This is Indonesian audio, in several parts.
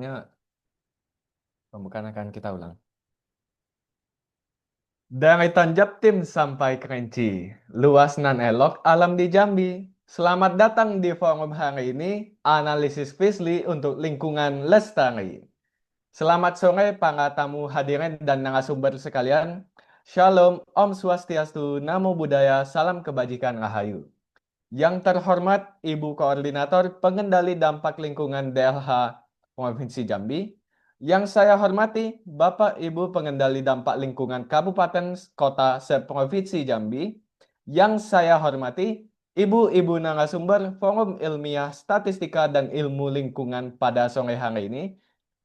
sebelumnya pembukaan akan kita ulang. Dari Tanjab Tim sampai Kerinci, luas nan elok alam di Jambi. Selamat datang di forum hari ini, analisis Fisli untuk lingkungan lestari. Selamat sore para tamu hadirin dan narasumber sekalian. Shalom, Om Swastiastu, Namo Buddhaya, Salam Kebajikan Rahayu. Yang terhormat Ibu Koordinator Pengendali Dampak Lingkungan DLH Provinsi Jambi. Yang saya hormati Bapak Ibu Pengendali Dampak Lingkungan Kabupaten Kota Seprovinsi Jambi. Yang saya hormati Ibu-ibu narasumber Forum Ilmiah Statistika dan Ilmu Lingkungan pada sore hari ini.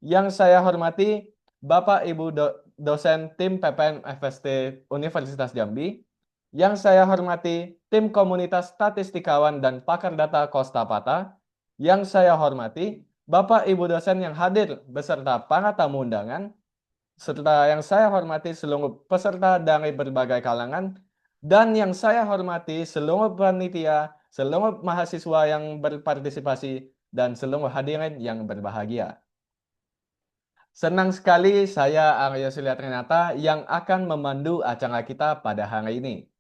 Yang saya hormati Bapak Ibu dosen tim PPN FST Universitas Jambi. Yang saya hormati tim komunitas statistikawan dan pakar data Kosta Pata. Yang saya hormati Bapak Ibu dosen yang hadir beserta para tamu undangan, serta yang saya hormati seluruh peserta dari berbagai kalangan, dan yang saya hormati seluruh panitia, seluruh mahasiswa yang berpartisipasi, dan seluruh hadirin yang berbahagia. Senang sekali saya Aryo Surya Trinata yang akan memandu acara kita pada hari ini.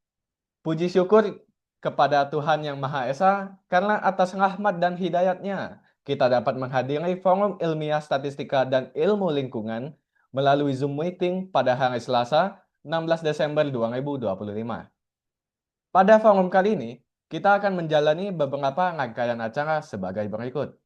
Puji syukur kepada Tuhan Yang Maha Esa karena atas rahmat dan hidayatnya kita dapat menghadiri Forum Ilmiah Statistika dan Ilmu Lingkungan melalui Zoom Meeting pada hari Selasa 16 Desember 2025. Pada forum kali ini, kita akan menjalani beberapa rangkaian acara sebagai berikut.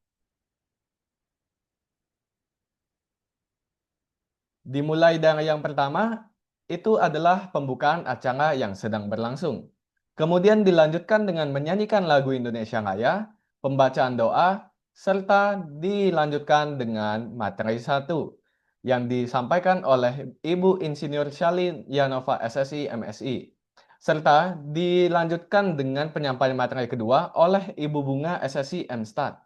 Dimulai dari yang pertama, itu adalah pembukaan acara yang sedang berlangsung. Kemudian dilanjutkan dengan menyanyikan lagu Indonesia Raya, pembacaan doa, serta dilanjutkan dengan materi 1 yang disampaikan oleh Ibu Insinyur Shalin Yanova SSI MSI. Serta dilanjutkan dengan penyampaian materi kedua oleh Ibu Bunga SSI MStat.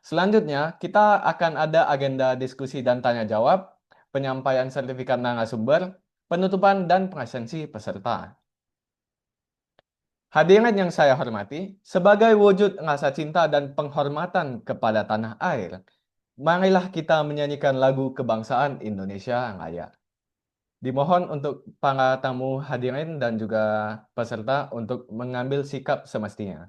Selanjutnya, kita akan ada agenda diskusi dan tanya jawab, penyampaian sertifikat narasumber, penutupan dan presensi peserta. Hadirin yang saya hormati, sebagai wujud rasa cinta dan penghormatan kepada tanah air, marilah kita menyanyikan lagu kebangsaan Indonesia Raya. Dimohon untuk para tamu hadirin dan juga peserta untuk mengambil sikap semestinya.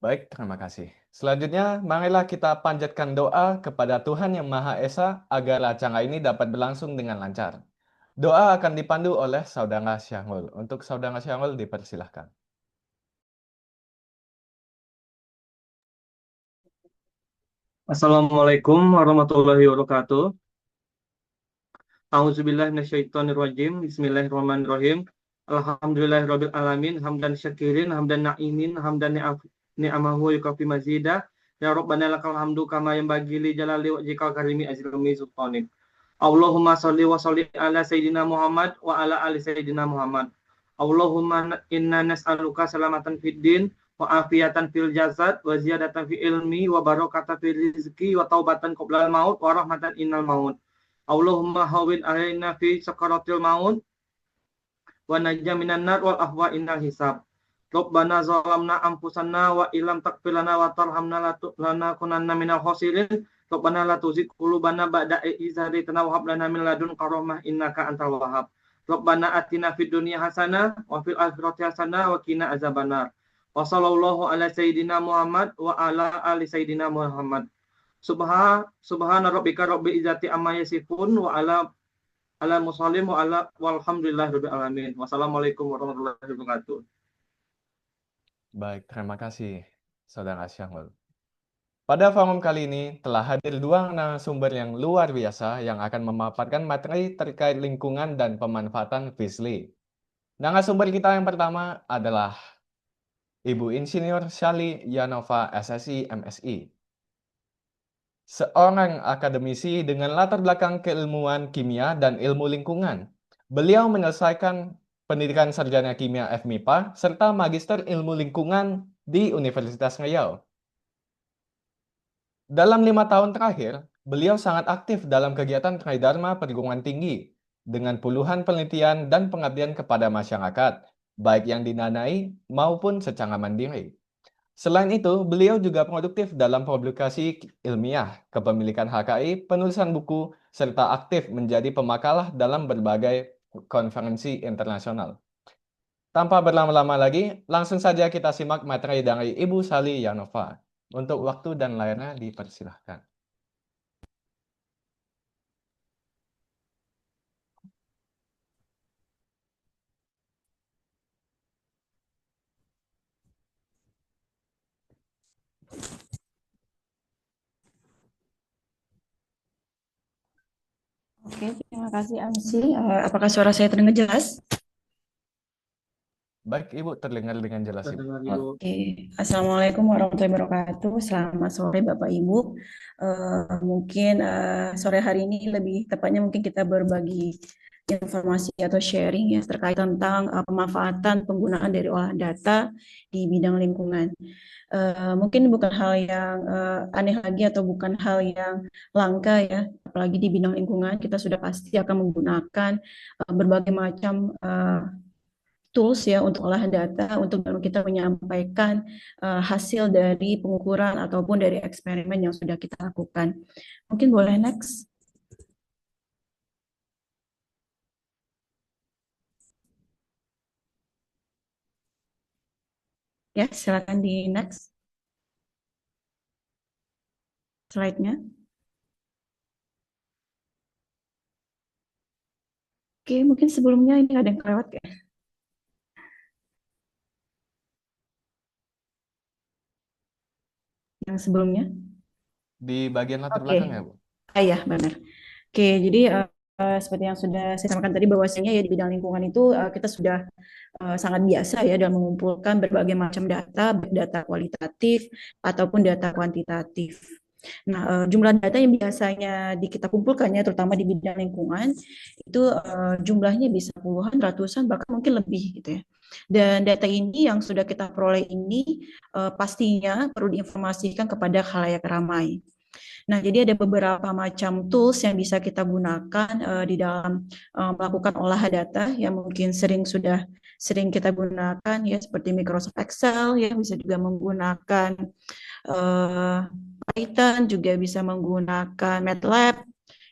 Baik, terima kasih. Selanjutnya, marilah kita panjatkan doa kepada Tuhan Yang Maha Esa agar acara ini dapat berlangsung dengan lancar. Doa akan dipandu oleh Saudara Syahrul. Untuk Saudara Syahrul dipersilahkan. Assalamualaikum warahmatullahi wabarakatuh. A'udzubillahi minasyaitonirrajim. Bismillahirrahmanirrahim. Alhamdulillahirabbil alamin. Hamdan syakirin, hamdan na'imin, hamdan ni'amahu yukafi mazidah. Ya Rabbana lakal hamdu kama yanbaghi li jalali wajhikal karimi azrumi sultanik. Allahumma sholli wa sallim ala sayyidina Muhammad wa ala ali sayyidina Muhammad. Allahumma inna nas'aluka salamatan fid din wa afiatan fil jasad wa ziyadatan fil ilmi wa barakatan fil rizqi wa taubatan qoblal maut wa rahmatan innal maut. Allahumma hawwin alaina fi sakaratil maut wa najja minan nar wal ahwa innal hisab. Rabbana zalamna anfusana wa illam taghfir lana wa tarhamna lanakunanna minal khasirin. Rabbana la tuzigh qulubana ba'da idh hadaytana wa hab lana min ladunka rahmah innaka antal wahhab. Rabbana atina fid dunya hasanah wa fil akhirati hasanah wa qina azabannar. Wa sallallahu ala sayyidina Muhammad wa ala ali sayyidina Muhammad. Subhana rabbika rabbil izzati amma yasifun wa ala musallim wa ala walhamdulillahi rabbil alamin. Wassalamualaikum warahmatullahi wabarakatuh. Baik, terima kasih, Saudara Syahrul. Pada forum kali ini telah hadir dua narasumber yang luar biasa yang akan memaparkan materi terkait lingkungan dan pemanfaatan Fisley. Narasumber kita yang pertama adalah Ibu Insinyur Sally Yanova, SSI, MSI. Seorang akademisi dengan latar belakang keilmuan kimia dan ilmu lingkungan. Beliau menyelesaikan pendidikan sarjana kimia FMIPA serta magister ilmu lingkungan di Universitas Riau. Dalam 5 tahun terakhir, beliau sangat aktif dalam kegiatan Tridharma Perguruan Tinggi dengan puluhan penelitian dan pengabdian kepada masyarakat, baik yang didanai maupun secara mandiri. Selain itu, beliau juga produktif dalam publikasi ilmiah, kepemilikan HKI, penulisan buku, serta aktif menjadi pemakalah dalam berbagai konferensi internasional. Tanpa berlama-lama lagi, langsung saja kita simak materi dari Ibu Sally Yanova. Untuk waktu dan layarnya dipersilahkan. Oke, terima kasih Amsi. Apakah suara saya terdengar jelas? Baik, Ibu, terdengar dengan jelas, Ibu. Oke, Assalamualaikum warahmatullahi wabarakatuh. Selamat sore Bapak Ibu. Mungkin sore hari ini lebih tepatnya mungkin kita berbagi informasi atau sharing ya terkait tentang pemanfaatan penggunaan dari olahan data di bidang lingkungan. Mungkin bukan hal yang aneh lagi atau bukan hal yang langka ya, apalagi di bidang lingkungan kita sudah pasti akan menggunakan berbagai macam tools ya untuk olahan data untuk kita menyampaikan hasil dari pengukuran ataupun dari eksperimen yang sudah kita lakukan. Mungkin boleh next. Ya, silakan di next slide-nya. Oke, mungkin sebelumnya ini ada yang kelewat ya. Yang sebelumnya. Di bagian latar belakang ya, Bu? Iya, benar. Oke, jadi seperti yang sudah saya sampaikan tadi bahwasanya ya di bidang lingkungan itu kita sudah sangat biasa ya dalam mengumpulkan berbagai macam data, baik data kualitatif ataupun data kuantitatif. Nah, jumlah data yang biasanya kita kumpulkan ya, terutama di bidang lingkungan, itu jumlahnya bisa puluhan, ratusan, bahkan mungkin lebih gitu ya. Dan data ini yang sudah kita peroleh ini pastinya perlu diinformasikan kepada khalayak ramai. Nah, jadi ada beberapa macam tools yang bisa kita gunakan di dalam melakukan olahan data yang mungkin sudah sering kita gunakan ya, seperti Microsoft Excel ya, bisa juga menggunakan Python, juga bisa menggunakan MATLAB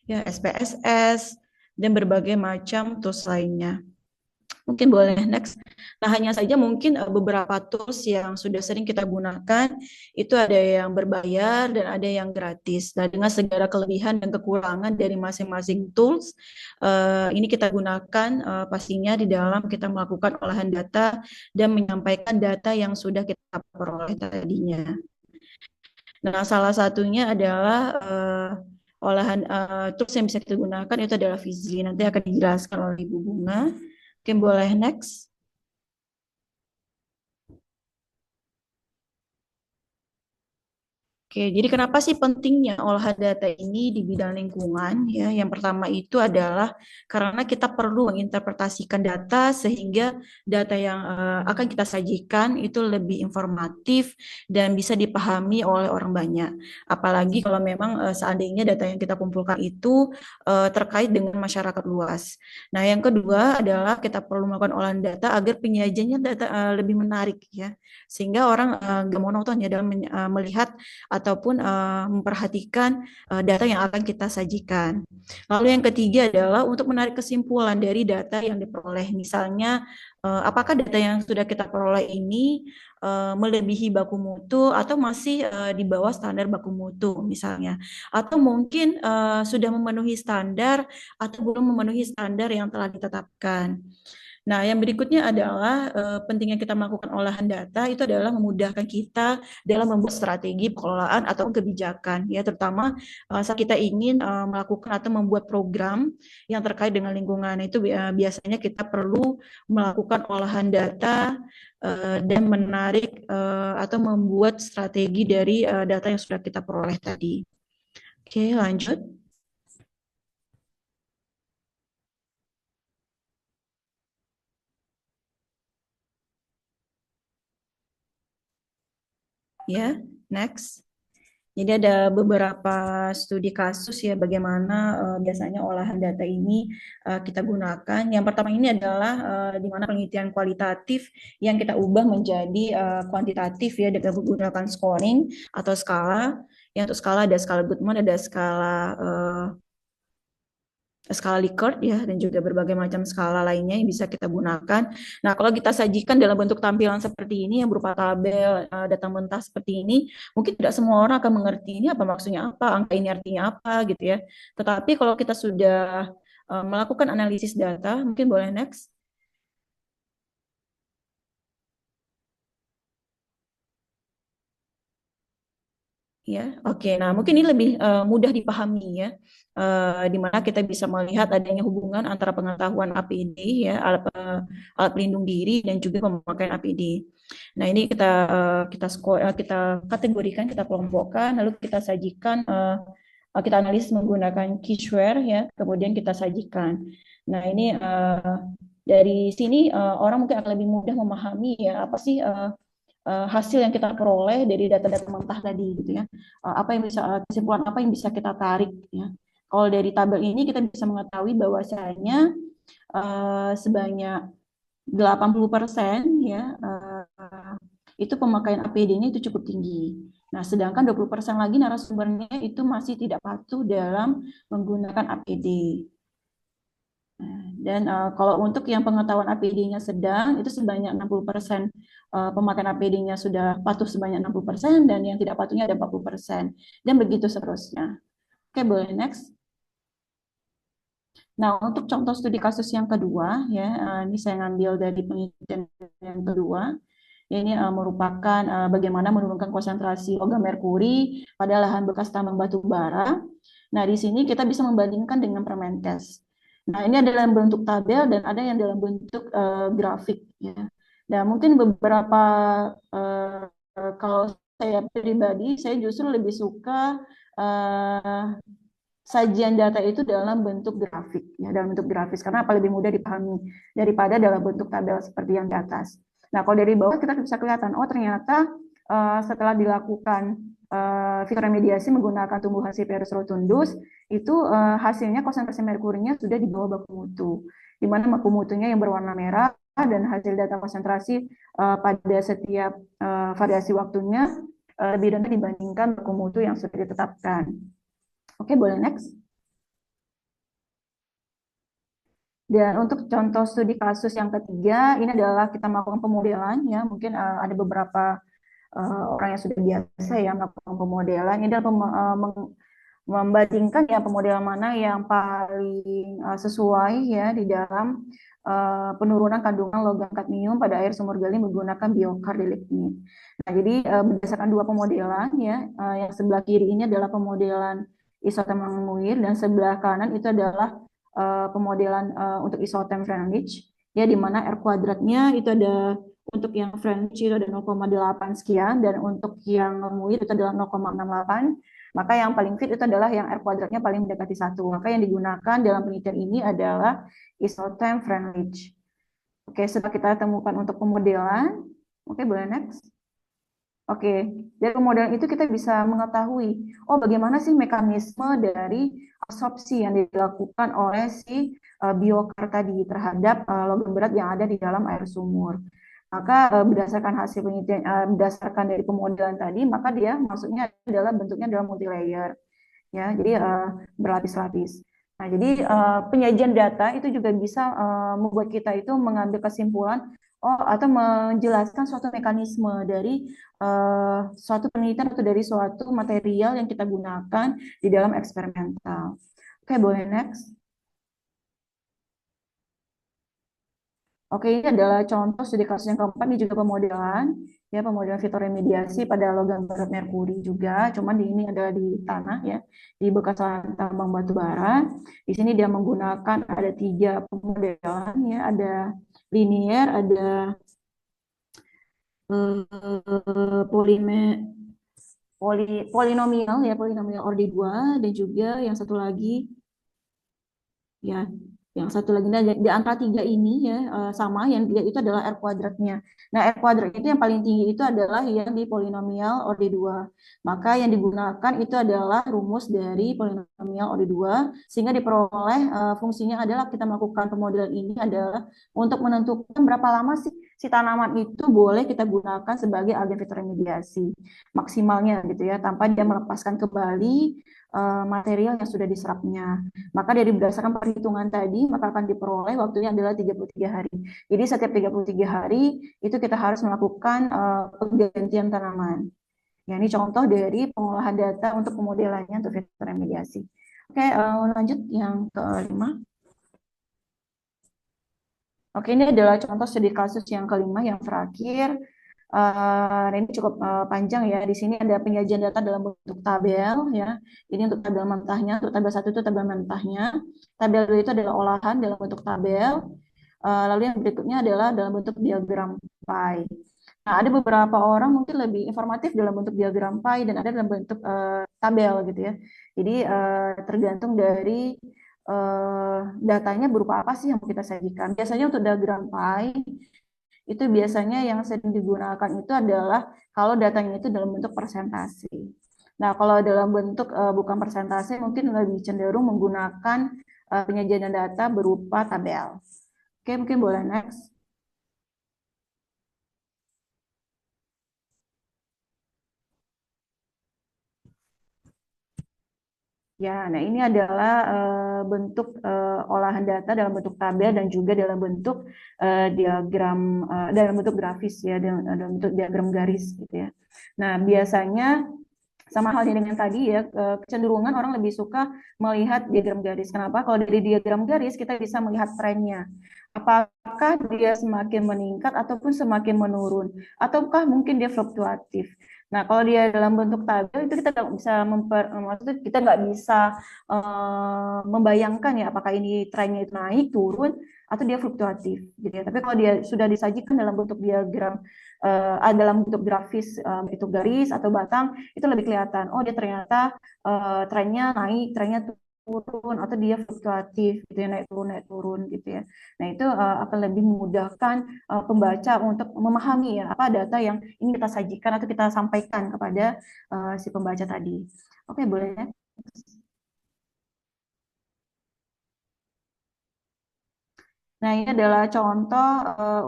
ya, SPSS dan berbagai macam tools lainnya. Mungkin boleh next. Nah, hanya saja mungkin beberapa tools yang sudah sering kita gunakan itu ada yang berbayar dan ada yang gratis. Nah, dengan segala kelebihan dan kekurangan dari masing-masing tools, ini kita gunakan pastinya di dalam kita melakukan olahan data dan menyampaikan data yang sudah kita peroleh tadinya. Nah, salah satunya adalah olahan tools yang bisa kita gunakan itu adalah Fizli. Nanti akan dijelaskan oleh Ibu Bunga. Oke, boleh next. Oke, jadi kenapa sih pentingnya olahan data ini di bidang lingkungan? Ya, yang pertama itu adalah karena kita perlu menginterpretasikan data sehingga data yang akan kita sajikan itu lebih informatif dan bisa dipahami oleh orang banyak. Apalagi kalau memang seandainya data yang kita kumpulkan itu terkait dengan masyarakat luas. Nah, yang kedua adalah kita perlu melakukan olahan data agar penyajiannya data lebih menarik ya, sehingga orang nggak monoton ya dalam melihat ataupun memperhatikan data yang akan kita sajikan. Lalu yang ketiga adalah untuk menarik kesimpulan dari data yang diperoleh. Misalnya, apakah data yang sudah kita peroleh ini melebihi baku mutu atau masih di bawah standar baku mutu misalnya. Atau mungkin sudah memenuhi standar atau belum memenuhi standar yang telah ditetapkan. Nah, yang berikutnya adalah pentingnya kita melakukan olahan data itu adalah memudahkan kita dalam membuat strategi pengelolaan atau kebijakan, ya terutama saat kita ingin melakukan atau membuat program yang terkait dengan lingkungan itu biasanya kita perlu melakukan olahan data dan menarik atau membuat strategi dari data yang sudah kita peroleh tadi. Oke, lanjut. Ya, next. Jadi ada beberapa studi kasus ya bagaimana biasanya olahan data ini kita gunakan. Yang pertama ini adalah di mana penelitian kualitatif yang kita ubah menjadi kuantitatif ya dengan menggunakan scoring atau skala. Yang untuk skala ada skala Goodman, ada skala Likert ya, dan juga berbagai macam skala lainnya yang bisa kita gunakan. Nah, kalau kita sajikan dalam bentuk tampilan seperti ini yang berupa tabel data mentah seperti ini, mungkin tidak semua orang akan mengerti ini apa maksudnya apa, angka ini artinya apa gitu ya. Tetapi kalau kita sudah melakukan analisis data, mungkin boleh next. Ya, oke. Nah, mungkin ini lebih mudah dipahami ya, di mana kita bisa melihat adanya hubungan antara pengetahuan APD ya, alat pelindung diri dan juga pemakaian APD. Nah, ini kita kategorikan, kita kelompokkan, lalu kita sajikan, kita analisis menggunakan keyword ya, kemudian kita sajikan. Nah, ini dari sini orang mungkin akan lebih mudah memahami ya apa sih hasil yang kita peroleh dari data-data mentah tadi gitu ya. Apa yang bisa kesimpulan apa yang bisa kita tarik ya. Kalau dari tabel ini kita bisa mengetahui bahwasanya sebanyak 80% ya itu pemakaian APD-nya itu cukup tinggi. Nah, sedangkan 20% lagi narasumbernya itu masih tidak patuh dalam menggunakan APD. Dan kalau untuk yang pengetahuan APD-nya sedang, itu sebanyak 60% pemakaian APD-nya sudah patuh sebanyak 60%, dan yang tidak patuhnya ada 40%. Dan begitu seterusnya. Oke, boleh next. Nah, untuk contoh studi kasus yang kedua, ya, ini saya ngambil dari penelitian yang kedua. Ini merupakan bagaimana menurunkan konsentrasi logam merkuri pada lahan bekas tambang batu bara. Nah, di sini kita bisa membandingkan dengan Permenkes. Nah, ini ada dalam bentuk tabel dan ada yang dalam bentuk grafik. Ya. Dan mungkin beberapa, kalau saya pribadi, saya justru lebih suka sajian data itu dalam bentuk grafik, ya, dalam bentuk grafis, karena apa lebih mudah dipahami daripada dalam bentuk tabel seperti yang di atas. Nah, kalau dari bawah kita bisa kelihatan, oh ternyata setelah dilakukan fitoremediasi menggunakan tumbuhan Cyperus rotundus, itu hasilnya konsentrasi merkurinya sudah di bawah baku mutu, di mana baku mutunya yang berwarna merah dan hasil data konsentrasi pada setiap variasi waktunya lebih rendah dibandingkan baku mutu yang sudah ditetapkan. Oke, boleh next. Dan untuk contoh studi kasus yang ketiga, ini adalah kita melakukan pemodelan ya, mungkin ada beberapa orang yang sudah biasa ya melakukan pemodelan. Ini adalah membandingkan ya pemodelan mana yang paling sesuai ya di dalam penurunan kandungan logam kadmium pada air sumur gali menggunakan biokar di lignit. Nah, jadi berdasarkan dua pemodelan ya, yang sebelah kiri ini adalah pemodelan isotem Langmuir, dan sebelah kanan itu adalah pemodelan untuk isotem Freundlich, ya, di mana R kuadratnya itu ada untuk yang Freundlich itu ada 0,8 sekian, dan untuk yang Langmuir itu adalah 0,68. Maka yang paling fit itu adalah yang R kuadratnya paling mendekati 1. Maka yang digunakan dalam penelitian ini adalah isotem Freundlich. Oke, sudah kita temukan untuk pemodelan. Oke, boleh next. Oke, dari pemodelan itu kita bisa mengetahui, oh bagaimana sih mekanisme dari absorpsi yang dilakukan oleh si biokar tadi terhadap logam berat yang ada di dalam air sumur. Maka berdasarkan hasil penelitian, berdasarkan dari pemodelan tadi, maka dia maksudnya adalah bentuknya adalah multi-layer, ya, jadi berlapis-lapis. Nah, jadi penyajian data itu juga bisa membuat kita itu mengambil kesimpulan, oh, atau menjelaskan suatu mekanisme dari suatu penelitian atau dari suatu material yang kita gunakan di dalam eksperimental. Oke, boleh next. Oke, ini adalah contoh studi kasus yang keempat, ini juga pemodelan, ya, pemodelan fitoremediasi pada logam berat merkuri juga, cuman di ini adalah di tanah, ya, di bekas lahan tambang batu bara. Di sini dia menggunakan ada 3 pemodelan, ya, ada linear, ada polinomial, ya, polinomial order 2, dan juga yang satu lagi, ya, yang satu lagi, nah, di antara 3 ini, ya, sama, yang 3 itu adalah R kuadratnya. Nah, R kuadrat itu yang paling tinggi itu adalah yang di polinomial order 2. Maka yang digunakan itu adalah rumus dari polinomial order 2, sehingga diperoleh fungsinya adalah kita melakukan pemodelan ini adalah untuk menentukan berapa lama sih si tanaman itu boleh kita gunakan sebagai agen fitoremediasi maksimalnya, gitu ya, tanpa dia melepaskan kembali material yang sudah diserapnya. Maka dari berdasarkan perhitungan tadi, maka akan diperoleh waktunya adalah 33 hari. Jadi setiap 33 hari itu kita harus melakukan penggantian tanaman. Ya, ini contoh dari pengolahan data untuk pemodelannya untuk fitoremediasi. Oke, lanjut yang kelima. Oke, ini adalah contoh studi kasus yang kelima, yang terakhir. Ini cukup panjang, ya. Di sini ada penyajian data dalam bentuk tabel, ya. Ini untuk tabel mentahnya, untuk tabel 1 itu tabel mentahnya. Tabel 2 itu adalah olahan dalam bentuk tabel. Lalu yang berikutnya adalah dalam bentuk diagram pie. Nah, ada beberapa orang mungkin lebih informatif dalam bentuk diagram pie dan ada dalam bentuk tabel, gitu ya. Jadi tergantung dari datanya berupa apa sih yang mau kita sajikan. Biasanya untuk diagram pie itu biasanya yang sering digunakan itu adalah kalau datanya itu dalam bentuk persentase. Nah, kalau dalam bentuk bukan persentase, mungkin lebih cenderung menggunakan penyajian data berupa tabel. Oke, mungkin boleh next. Ya, nah ini adalah bentuk olahan data dalam bentuk tabel dan juga dalam bentuk diagram, dalam bentuk grafis, ya, dalam bentuk diagram garis, gitu ya. Nah, biasanya sama halnya dengan tadi, ya, kecenderungan orang lebih suka melihat diagram garis. Kenapa? Kalau dari diagram garis kita bisa melihat trennya. Apakah dia semakin meningkat ataupun semakin menurun, ataukah mungkin dia fluktuatif. Nah, kalau dia dalam bentuk tabel itu kita nggak bisa maksudnya kita nggak bisa membayangkan, ya, apakah ini trennya itu naik, turun, atau dia fluktuatif, gitu ya. Tapi kalau dia sudah disajikan dalam bentuk diagram, dalam bentuk grafis, itu garis atau batang, itu lebih kelihatan. Oh, dia ternyata trennya naik, trennya turun, atau dia fluktuatif, gitu ya, naik turun, gitu ya. Nah, itu akan lebih memudahkan pembaca untuk memahami, ya, apa data yang ingin kita sajikan atau kita sampaikan kepada si pembaca tadi. Oke, boleh, ya. Nah, ini adalah contoh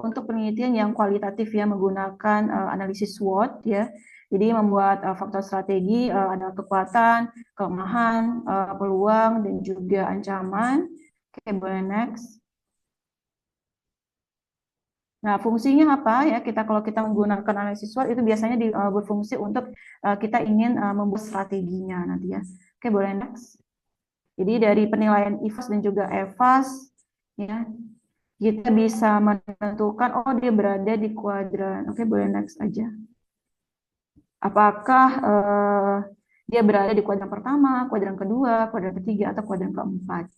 untuk penelitian yang kualitatif, ya, menggunakan analisis SWOT, ya. Jadi membuat faktor strategi, ada kekuatan, kelemahan, peluang, dan juga ancaman. Oke, boleh next. Nah, fungsinya apa, ya? Kalau kita menggunakan analisis SWOT itu biasanya berfungsi untuk kita ingin membuat strateginya nanti, ya. Oke, boleh next. Jadi dari penilaian IFAS dan juga EFAS, ya, kita bisa menentukan, oh, dia berada di kuadran. Oke, boleh next aja. Apakah dia berada di kuadran pertama, kuadran kedua, kuadran ketiga, atau kuadran keempat.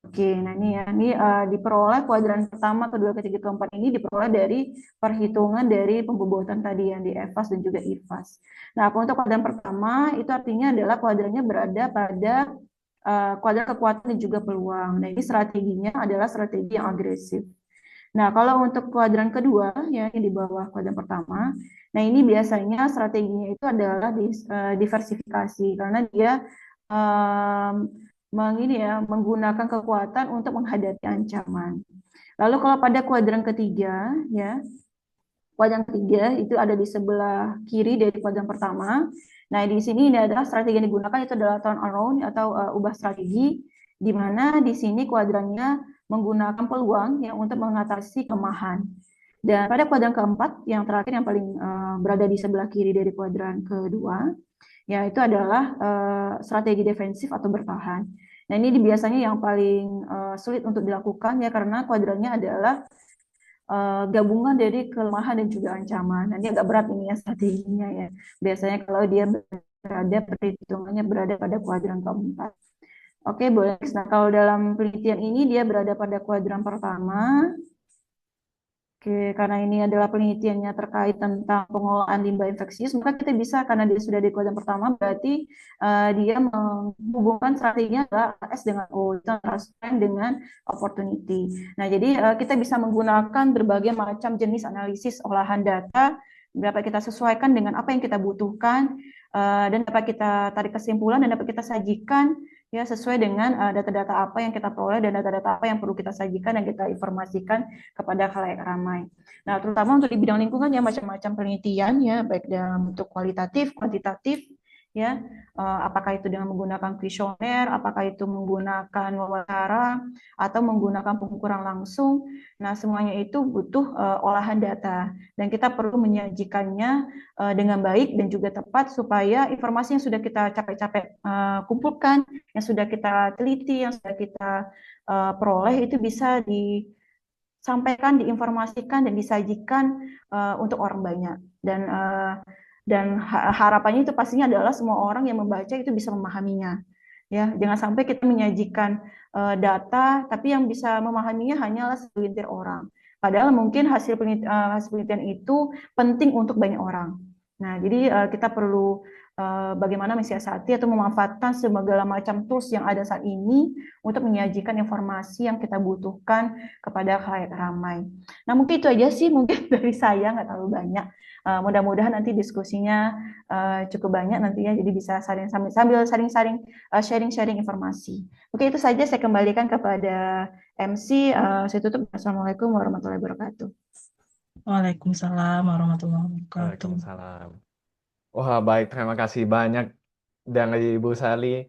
Oke, nah ini diperoleh kuadran pertama, kedua, ketiga, keempat ini diperoleh dari perhitungan dari pembobotan tadi yang di EVAS dan juga IVAS. Nah, untuk kuadran pertama itu artinya adalah kuadrannya berada pada kuadran kekuatan dan juga peluang. Nah, ini strateginya adalah strategi yang agresif. Nah, kalau untuk kuadran kedua ya yang di bawah kuadran pertama, nah ini biasanya strateginya itu adalah diversifikasi karena dia menggunakan kekuatan untuk menghadapi ancaman. Lalu kalau pada kuadran ketiga ya, kuadran ketiga itu ada di sebelah kiri dari kuadran pertama. Nah, di sini ini adalah strategi yang digunakan itu adalah turn around atau ubah strategi, di mana di sini kuadrannya menggunakan peluang yang untuk mengatasi kelemahan. Dan pada kuadran keempat, yang terakhir yang paling berada di sebelah kiri dari kuadran kedua, ya itu adalah strategi defensif atau bertahan. Nah, ini biasanya yang paling sulit untuk dilakukan ya karena kuadrannya adalah gabungan dari kelemahan dan juga ancaman. Nanti agak berat ini ya strateginya ya. Biasanya kalau dia berada perhitungannya berada pada kuadran keempat. Oke, boleh. Nah, kalau dalam penelitian ini dia berada pada kuadran pertama. Oke, karena ini adalah penelitiannya terkait tentang pengolahan limbah infeksius, maka kita bisa karena dia sudah di kuadran pertama, berarti dia menghubungkan strateginya adalah S dengan O, itu antara strength dengan opportunity. Nah, jadi kita bisa menggunakan berbagai macam jenis analisis olahan data, dapat kita sesuaikan dengan apa yang kita butuhkan, dan dapat kita tarik kesimpulan dan dapat kita sajikan ya sesuai dengan data-data apa yang kita peroleh dan data-data apa yang perlu kita sajikan dan kita informasikan kepada khalayak ramai. Nah, terutama untuk di bidang lingkungan ya macam-macam penelitian ya, baik dalam bentuk kualitatif, kuantitatif, ya, apakah itu dengan menggunakan kuesioner, apakah itu menggunakan wawancara, atau menggunakan pengukuran langsung. Nah, semuanya itu butuh olahan data dan kita perlu menyajikannya dengan baik dan juga tepat supaya informasi yang sudah kita capek-capek kumpulkan, yang sudah kita teliti, yang sudah kita peroleh itu bisa disampaikan, diinformasikan dan disajikan untuk orang banyak. Dan harapannya itu pastinya adalah semua orang yang membaca itu bisa memahaminya. Ya, jangan sampai kita menyajikan data tapi yang bisa memahaminya hanyalah segelintir orang. Padahal mungkin hasil penelitian itu penting untuk banyak orang. Nah, jadi kita perlu bagaimana mensiasati atau memanfaatkan segala macam tools yang ada saat ini untuk menyajikan informasi yang kita butuhkan kepada khalayak ramai. Nah, mungkin itu aja sih mungkin dari saya, nggak terlalu banyak. Mudah-mudahan nanti diskusinya cukup banyak nanti ya, jadi bisa sambil sharing-sharing informasi. Oke, itu saja saya kembalikan kepada MC. Saya tutup. Assalamualaikum warahmatullahi wabarakatuh. Waalaikumsalam warahmatullahi wabarakatuh. Waalaikumsalam. Wah, baik. Terima kasih banyak dari Bu Sali.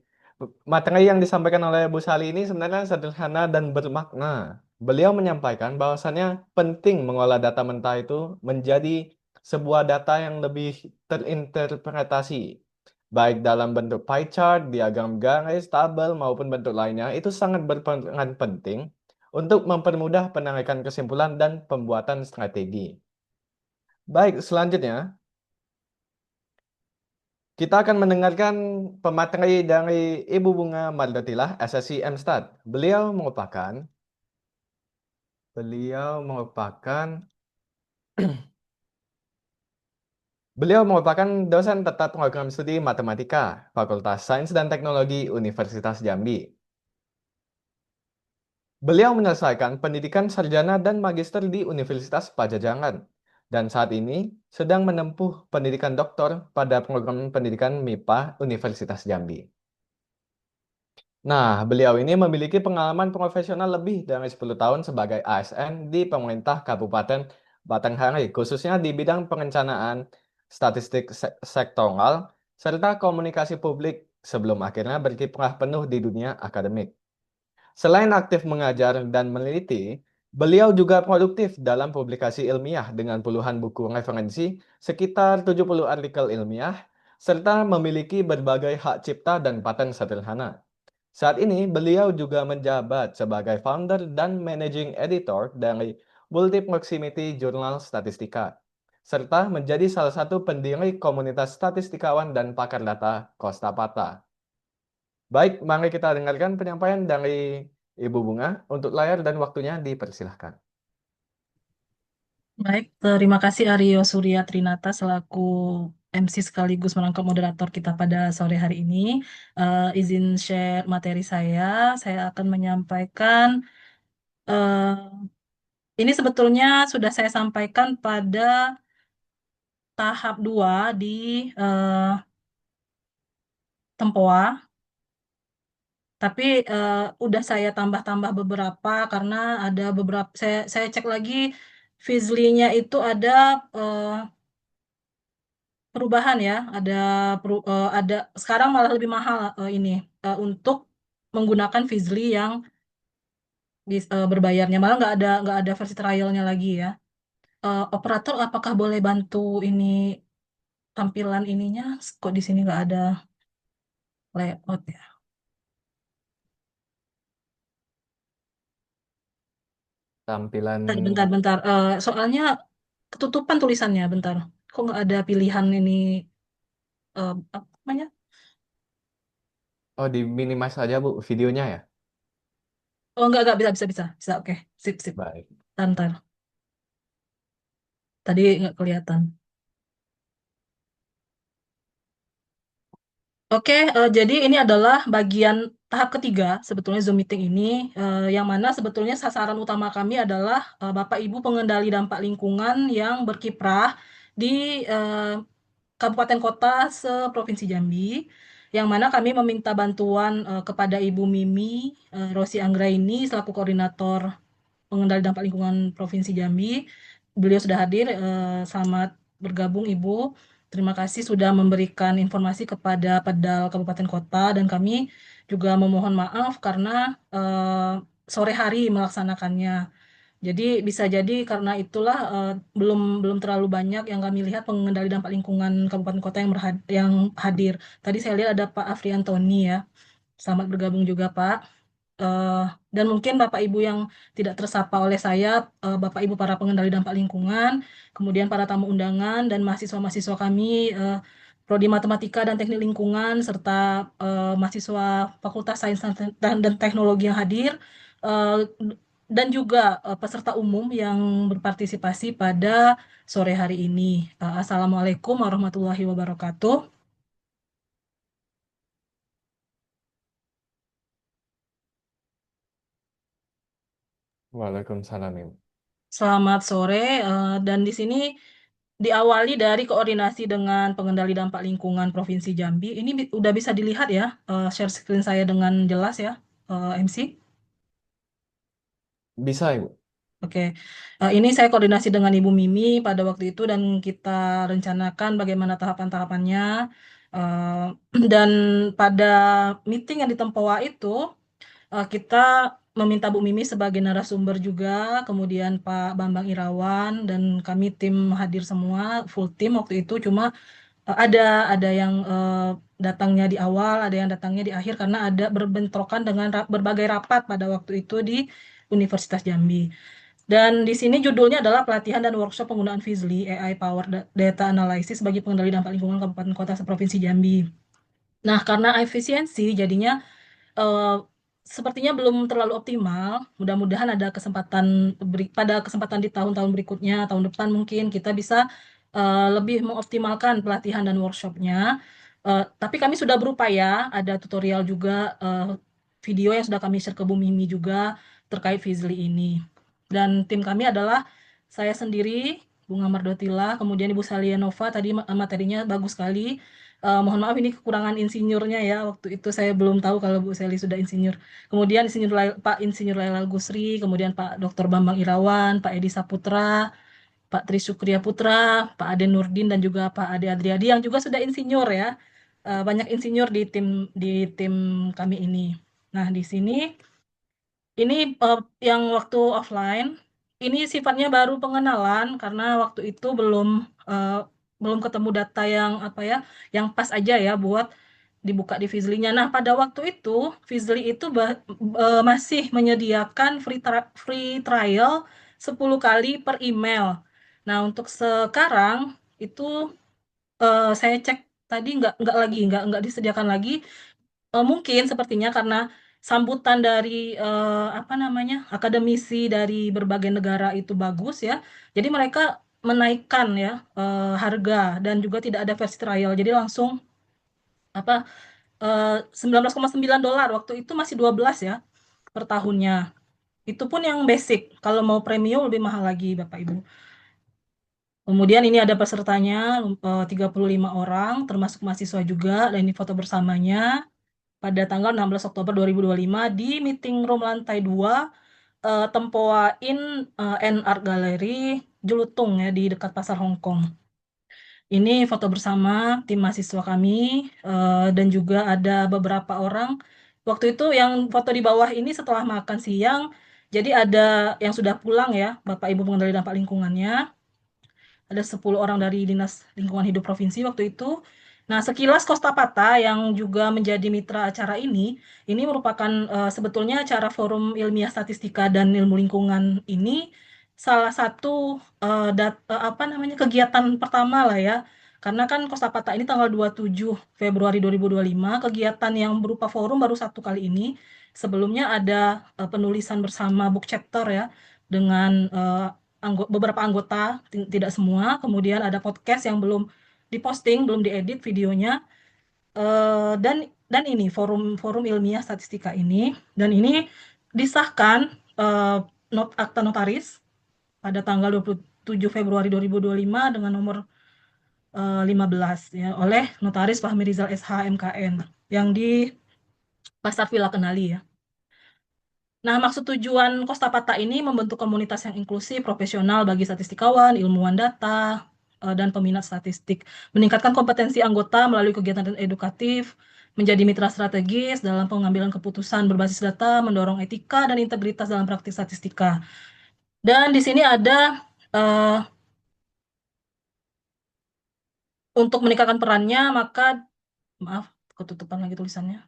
Materi yang disampaikan oleh Bu Sali ini sebenarnya sederhana dan bermakna. Beliau menyampaikan bahwasannya penting mengolah data mentah itu menjadi sebuah data yang lebih terinterpretasi. Baik dalam bentuk pie chart, diagram garis, tabel, maupun bentuk lainnya, itu sangat berperan penting untuk mempermudah penarikan kesimpulan dan pembuatan strategi. Baik, selanjutnya kita akan mendengarkan pemateri dari Ibu Bunga Mardotilah, SSI MStat. Beliau merupakan dosen tetap program studi Matematika, Fakultas Sains dan Teknologi Universitas Jambi. Beliau menyelesaikan pendidikan sarjana dan magister di Universitas Padjadjangan dan saat ini sedang menempuh pendidikan doktor pada program pendidikan MIPA Universitas Jambi. Nah, beliau ini memiliki pengalaman profesional lebih dari 10 tahun sebagai ASN di pemerintah Kabupaten Batanghari, khususnya di bidang perencanaan, statistik sektoral, serta komunikasi publik sebelum akhirnya berkiprah penuh di dunia akademik. Selain aktif mengajar dan meneliti, beliau juga produktif dalam publikasi ilmiah dengan puluhan buku referensi, sekitar 70 artikel ilmiah, serta memiliki berbagai hak cipta dan paten sederhana. Saat ini, beliau juga menjabat sebagai founder dan managing editor dari Multi Proximity Jurnal Statistika. serta menjadi salah satu pendiri komunitas statistikawan dan pakar data Kostapata. Baik, mari kita dengarkan penyampaian dari Ibu Bunga. Untuk layar dan waktunya dipersilahkan. Baik, terima kasih Aryo Surya Trinata selaku MC sekaligus merangkap moderator kita pada sore hari ini. Izin share materi saya akan menyampaikan, eh, ini sebetulnya sudah saya sampaikan pada tahap 2 di Tempoa, tapi udah saya tambah-tambah beberapa karena ada beberapa, saya cek lagi Fizly-nya itu ada eh, perubahan ya, ada sekarang malah lebih mahal ini untuk menggunakan Fizly yang berbayarnya, malah nggak ada versi trialnya lagi ya. Operator, apakah boleh bantu ini tampilan ininya? Kok di sini nggak ada layout ya? Tampilan Bentar. Soalnya ketutupan tulisannya, bentar. Kok nggak ada pilihan ini, apa namanya? oh di minimize saja Bu videonya ya. Oh, nggak bisa. Oke, sip. Baik. Bentar. Tadi nggak kelihatan. Oke, jadi ini adalah bagian tahap ketiga sebetulnya Zoom meeting ini, yang mana sebetulnya sasaran utama kami adalah Bapak Ibu pengendali dampak lingkungan yang berkiprah di eh, kabupaten kota seprovinsi Jambi, yang mana kami meminta bantuan kepada Ibu Mimi Rosi Anggraini selaku koordinator pengendali dampak lingkungan Provinsi Jambi. Beliau sudah hadir. Selamat bergabung Ibu. Terima kasih sudah memberikan informasi kepada Pedal Kabupaten Kota, dan kami juga memohon maaf karena sore hari melaksanakannya. Jadi bisa jadi karena itulah belum belum terlalu banyak yang kami lihat pengendali dampak lingkungan Kabupaten Kota yang hadir. Tadi saya lihat ada Pak Afriantoni ya. Selamat bergabung juga Pak. Eh, dan mungkin Bapak Ibu yang tidak tersapa oleh saya, Bapak Ibu para pengendali dampak lingkungan, kemudian para tamu undangan dan mahasiswa-mahasiswa kami, Prodi Matematika dan Teknik Lingkungan, serta mahasiswa Fakultas Sains dan Teknologi yang hadir, eh, dan juga peserta umum yang berpartisipasi pada sore hari ini. Assalamualaikum warahmatullahi wabarakatuh. Waalaikumsalam Ibu. Selamat sore, dan di sini diawali dari koordinasi dengan pengendali dampak lingkungan Provinsi Jambi. Ini udah bisa dilihat ya, share screen saya dengan jelas ya, MC. Bisa Ibu. Oke, ini saya koordinasi dengan Ibu Mimi pada waktu itu dan kita rencanakan bagaimana tahapan-tahapannya. Eh, dan pada meeting yang di Tempoa itu, kita meminta Bu Mimi sebagai narasumber juga, kemudian Pak Bambang Irawan, dan kami tim hadir semua, full tim waktu itu. Cuma ada yang datangnya di awal, ada yang datangnya di akhir karena ada berbentrokan dengan berbagai rapat pada waktu itu di Universitas Jambi. Dan di sini judulnya adalah pelatihan dan workshop penggunaan Fizly AI Power Data Analysis bagi pengendali dampak lingkungan Kabupaten Kota Provinsi Jambi. Nah, karena efisiensi jadinya eh, sepertinya belum terlalu optimal. Mudah-mudahan ada kesempatan pada kesempatan di tahun-tahun berikutnya, tahun depan mungkin kita bisa lebih mengoptimalkan pelatihan dan workshopnya. Tapi kami sudah berupaya, ada tutorial juga, video yang sudah kami share ke Bu Mimi juga terkait Fizly ini. Dan tim kami adalah saya sendiri, Bunga Mardotila, kemudian Ibu Salia Nova, tadi materinya bagus sekali. Mohon maaf ini kekurangan insinyurnya ya. Waktu itu saya belum tahu kalau Bu Seli sudah insinyur. Kemudian Pak Insinyur Lailal Gusri, kemudian Pak Dr. Bambang Irawan, Pak Edi Saputra, Pak Tri Sukriya Putra, Pak Ade Nurdin dan juga Pak Ade Adriadi yang juga sudah insinyur ya. Banyak insinyur di tim kami ini. Nah, di sini ini yang waktu offline, ini sifatnya baru pengenalan karena waktu itu eh, belum ketemu data yang apa ya, yang pas aja ya buat dibuka di Fizly-nya. Nah, pada waktu itu Fizly itu masih menyediakan free trial 10 kali per email. Nah, untuk sekarang itu saya cek tadi nggak disediakan lagi. Mungkin sepertinya karena sambutan dari apa namanya akademisi dari berbagai negara itu bagus ya. Jadi mereka menaikkan ya harga dan juga tidak ada versi trial. Jadi langsung apa $19,9 waktu itu masih 12 ya per tahunnya. Itu pun yang basic. Kalau mau premium lebih mahal lagi Bapak Ibu. Kemudian ini ada pesertanya 35 orang termasuk mahasiswa juga dan ini foto bersamanya pada tanggal 16 Oktober 2025 di meeting room lantai 2 Tempoa Inn and Art Gallery Julutung ya di dekat Pasar Hong Kong. Ini foto bersama tim mahasiswa kami dan juga ada beberapa orang. Waktu itu yang foto di bawah ini setelah makan siang. Jadi ada yang sudah pulang ya, Bapak Ibu pengendali dampak lingkungannya. Ada 10 orang dari Dinas Lingkungan Hidup Provinsi waktu itu. Nah, sekilas Kostapata yang juga menjadi mitra acara ini merupakan sebetulnya acara Forum Ilmiah Statistika dan Ilmu Lingkungan ini salah satu apa namanya kegiatan pertama lah ya. Karena kan Kostapata ini tanggal 27 Februari 2025, kegiatan yang berupa forum baru satu kali ini. Sebelumnya ada penulisan bersama book chapter ya dengan beberapa anggota, tidak semua. Kemudian ada podcast yang belum diposting, belum diedit videonya. Dan ini forum ilmiah statistika ini, dan ini disahkan akta notaris pada tanggal 27 Februari 2025 dengan nomor 15 ya, oleh Notaris Fahmi Rizal SH MKN yang di Pasar Villa Kenali ya. Nah, maksud tujuan Kostapata ini membentuk komunitas yang inklusif, profesional bagi statistikawan, ilmuwan data, dan peminat statistik. Meningkatkan kompetensi anggota melalui kegiatan edukatif, menjadi mitra strategis dalam pengambilan keputusan berbasis data, mendorong etika dan integritas dalam praktik statistika. Dan di sini ada untuk meningkatkan perannya, maka, maaf, ketutupan lagi tulisannya.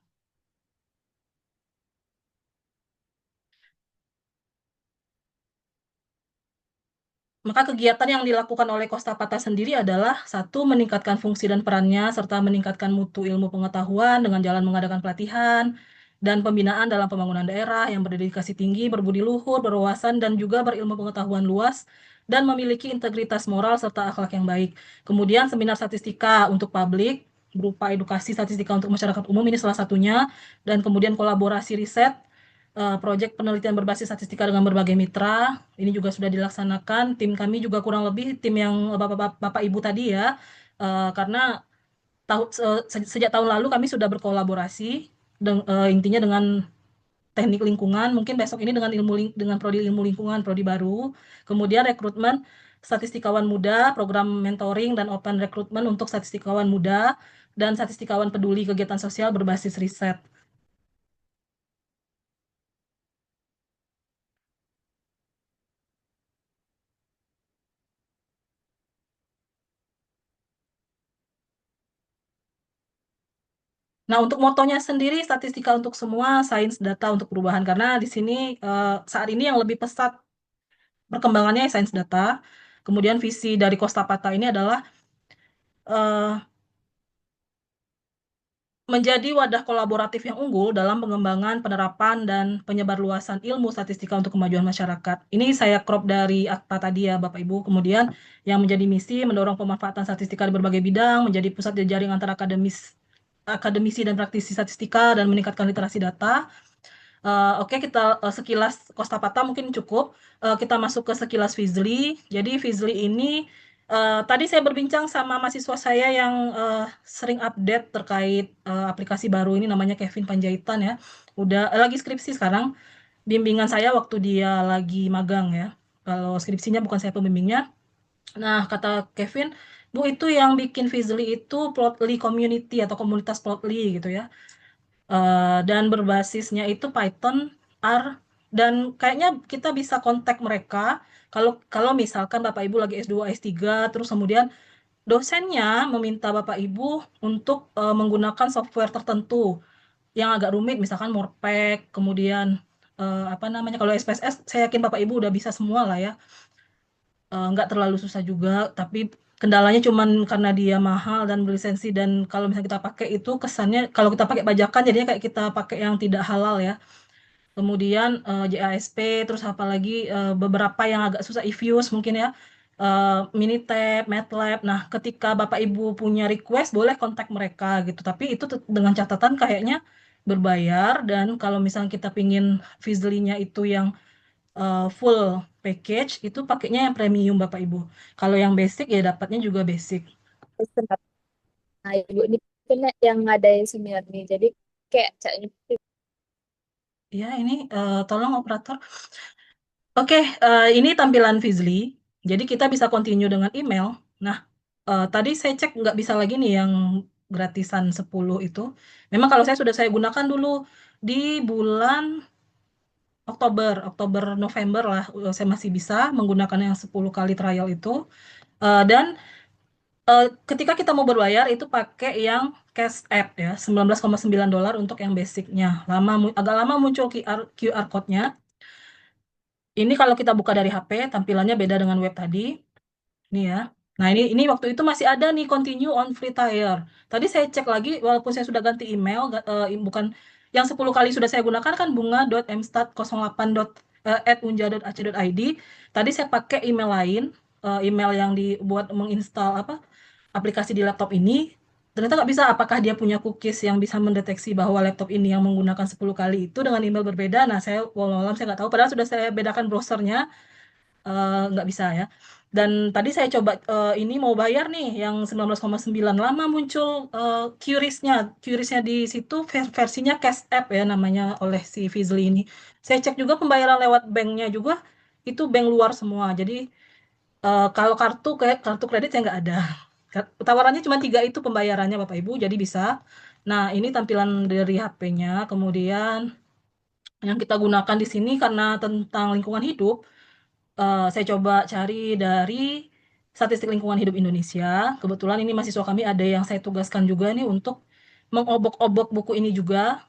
Maka kegiatan yang dilakukan oleh Kostapata sendiri adalah satu, meningkatkan fungsi dan perannya, serta meningkatkan mutu ilmu pengetahuan dengan jalan mengadakan pelatihan dan pembinaan dalam pembangunan daerah yang berdedikasi tinggi, berbudi luhur, berwawasan, dan juga berilmu pengetahuan luas, dan memiliki integritas moral serta akhlak yang baik. Kemudian seminar statistika untuk publik, berupa edukasi statistika untuk masyarakat umum, ini salah satunya, dan kemudian kolaborasi riset, proyek penelitian berbasis statistika dengan berbagai mitra. Ini juga sudah dilaksanakan. Tim kami juga kurang lebih tim yang Bapak Ibu tadi ya. Karena sejak tahun lalu kami sudah berkolaborasi intinya dengan teknik lingkungan. Mungkin besok ini dengan prodi ilmu lingkungan, prodi baru. Kemudian rekrutmen statistikawan muda, program mentoring dan open rekrutmen untuk statistikawan muda dan statistikawan peduli kegiatan sosial berbasis riset. Nah, untuk motonya sendiri, statistika untuk semua, sains data untuk perubahan. Karena di sini saat ini yang lebih pesat perkembangannya sains data. Kemudian visi dari Kostapata ini adalah menjadi wadah kolaboratif yang unggul dalam pengembangan, penerapan, dan penyebarluasan ilmu statistika untuk kemajuan masyarakat. Ini saya crop dari akta tadi ya, Bapak Ibu. Kemudian yang menjadi misi mendorong pemanfaatan statistika di berbagai bidang, menjadi pusat jejaring antara akademisi dan praktisi statistika, dan meningkatkan literasi data. Oke, kita sekilas Kostapata mungkin cukup. Kita masuk ke sekilas Fizli. Jadi Fizli ini tadi saya berbincang sama mahasiswa saya yang sering update terkait aplikasi baru ini, namanya Kevin Panjaitan ya. Udah lagi skripsi sekarang. Bimbingan saya waktu dia lagi magang ya. Kalau skripsinya bukan saya pembimbingnya. Nah, kata Kevin, Bu, itu yang bikin Fizli itu Plotly Community atau komunitas Plotly gitu ya. Dan berbasisnya itu Python, R, dan kayaknya kita bisa kontak mereka kalau misalkan Bapak Ibu lagi S2, S3, terus kemudian dosennya meminta Bapak Ibu untuk menggunakan software tertentu yang agak rumit, misalkan Morpec, kemudian apa namanya, kalau SPSS, saya yakin Bapak Ibu udah bisa semua lah ya. nggak terlalu susah juga, tapi kendalanya cuman karena dia mahal dan berlisensi, dan kalau misalnya kita pakai itu kesannya kalau kita pakai bajakan jadinya kayak kita pakai yang tidak halal ya. Kemudian JASP, terus apalagi beberapa yang agak susah, Evius mungkin ya, Minitab, MATLAB. Nah, ketika Bapak Ibu punya request, boleh kontak mereka gitu. Tapi itu dengan catatan kayaknya berbayar, dan kalau misalnya kita pingin Fizly-nya itu yang full package, itu pakainya yang premium Bapak Ibu. Kalau yang basic ya dapatnya juga basic. Terus kenapa? Nah, ibu ini kan yang ngadain seminar nih, jadi kayak caranya Ya, ini tolong operator. Oke, ini tampilan Fizly. Jadi kita bisa continue dengan email. Nah, tadi saya cek nggak bisa lagi nih yang gratisan 10 itu. Memang kalau saya gunakan dulu di bulan Oktober, November lah, saya masih bisa menggunakan yang 10 kali trial itu. Dan ketika kita mau berbayar itu pakai yang Cash App ya, $19,9 untuk yang basicnya. Agak lama muncul QR code-nya. Ini kalau kita buka dari HP, tampilannya beda dengan web tadi. Nih ya. Nah, ini waktu itu masih ada nih continue on free tier. Tadi saya cek lagi, walaupun saya sudah ganti email, bukan yang 10 kali sudah saya gunakan kan bunga.mstat08.unja.ac.id. Tadi saya pakai email lain, email yang dibuat menginstal aplikasi di laptop ini. Ternyata nggak bisa, apakah dia punya cookies yang bisa mendeteksi bahwa laptop ini yang menggunakan 10 kali itu dengan email berbeda. Nah, saya nggak tahu, padahal sudah saya bedakan browsernya, nggak bisa ya. Dan tadi saya coba ini mau bayar nih yang 19,9, lama muncul QRIS-nya di situ, versinya Cash App ya namanya oleh si Fizly ini. Saya cek juga pembayaran lewat banknya juga, itu bank luar semua. Jadi kalau kartu kredit saya nggak ada. Tawarannya cuma 3 itu pembayarannya Bapak Ibu, jadi bisa. Nah, ini tampilan dari HP-nya. Kemudian yang kita gunakan di sini karena tentang lingkungan hidup, saya coba cari dari Statistik Lingkungan Hidup Indonesia. Kebetulan ini mahasiswa kami ada yang saya tugaskan juga nih untuk mengobok-obok buku ini juga,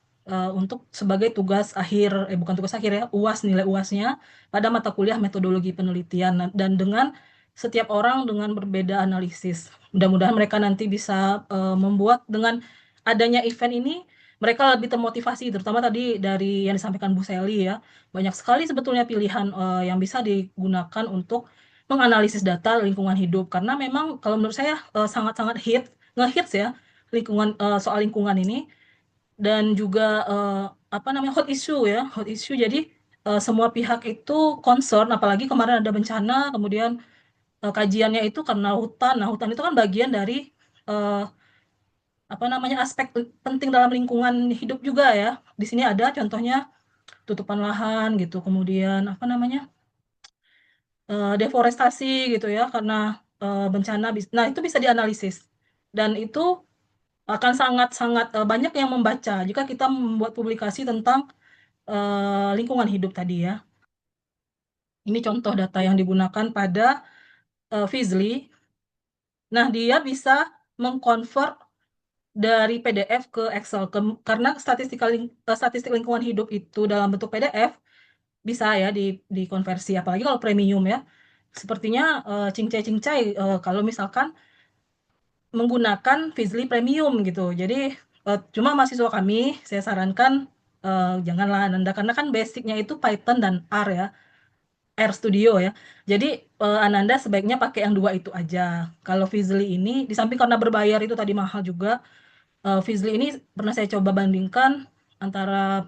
untuk sebagai tugas akhir, bukan tugas akhir ya, UAS, nilai UASnya pada mata kuliah metodologi penelitian. Dan dengan setiap orang dengan berbeda analisis. Mudah-mudahan mereka nanti bisa membuat dengan adanya event ini, mereka lebih termotivasi, terutama tadi dari yang disampaikan Bu Sally ya. Banyak sekali sebetulnya pilihan yang bisa digunakan untuk menganalisis data lingkungan hidup, karena memang kalau menurut saya sangat-sangat ngehits ya soal lingkungan ini, dan juga apa namanya, hot issue. Jadi semua pihak itu concern, apalagi kemarin ada bencana, kemudian kajiannya itu karena hutan. Nah, hutan itu kan bagian dari eh, apa namanya, aspek penting dalam lingkungan hidup juga ya. Di sini ada contohnya tutupan lahan gitu, kemudian apa namanya, deforestasi gitu ya, karena bencana. Nah, itu bisa dianalisis, dan itu akan sangat-sangat banyak yang membaca jika kita membuat publikasi tentang lingkungan hidup tadi ya. Ini contoh data yang digunakan pada Fizly. Nah, dia bisa mengkonvert dari PDF ke Excel, karena statistik lingkungan hidup itu dalam bentuk PDF bisa ya dikonversi, apalagi kalau premium ya. Sepertinya cincai-cincai kalau misalkan menggunakan Fizly Premium gitu. Jadi cuma mahasiswa kami, saya sarankan janganlah Ananda, karena kan basicnya itu Python dan R ya, R Studio ya. Jadi Ananda sebaiknya pakai yang 2 itu aja. Kalau Fizly ini, di samping karena berbayar itu tadi mahal juga, Fizly ini pernah saya coba bandingkan antara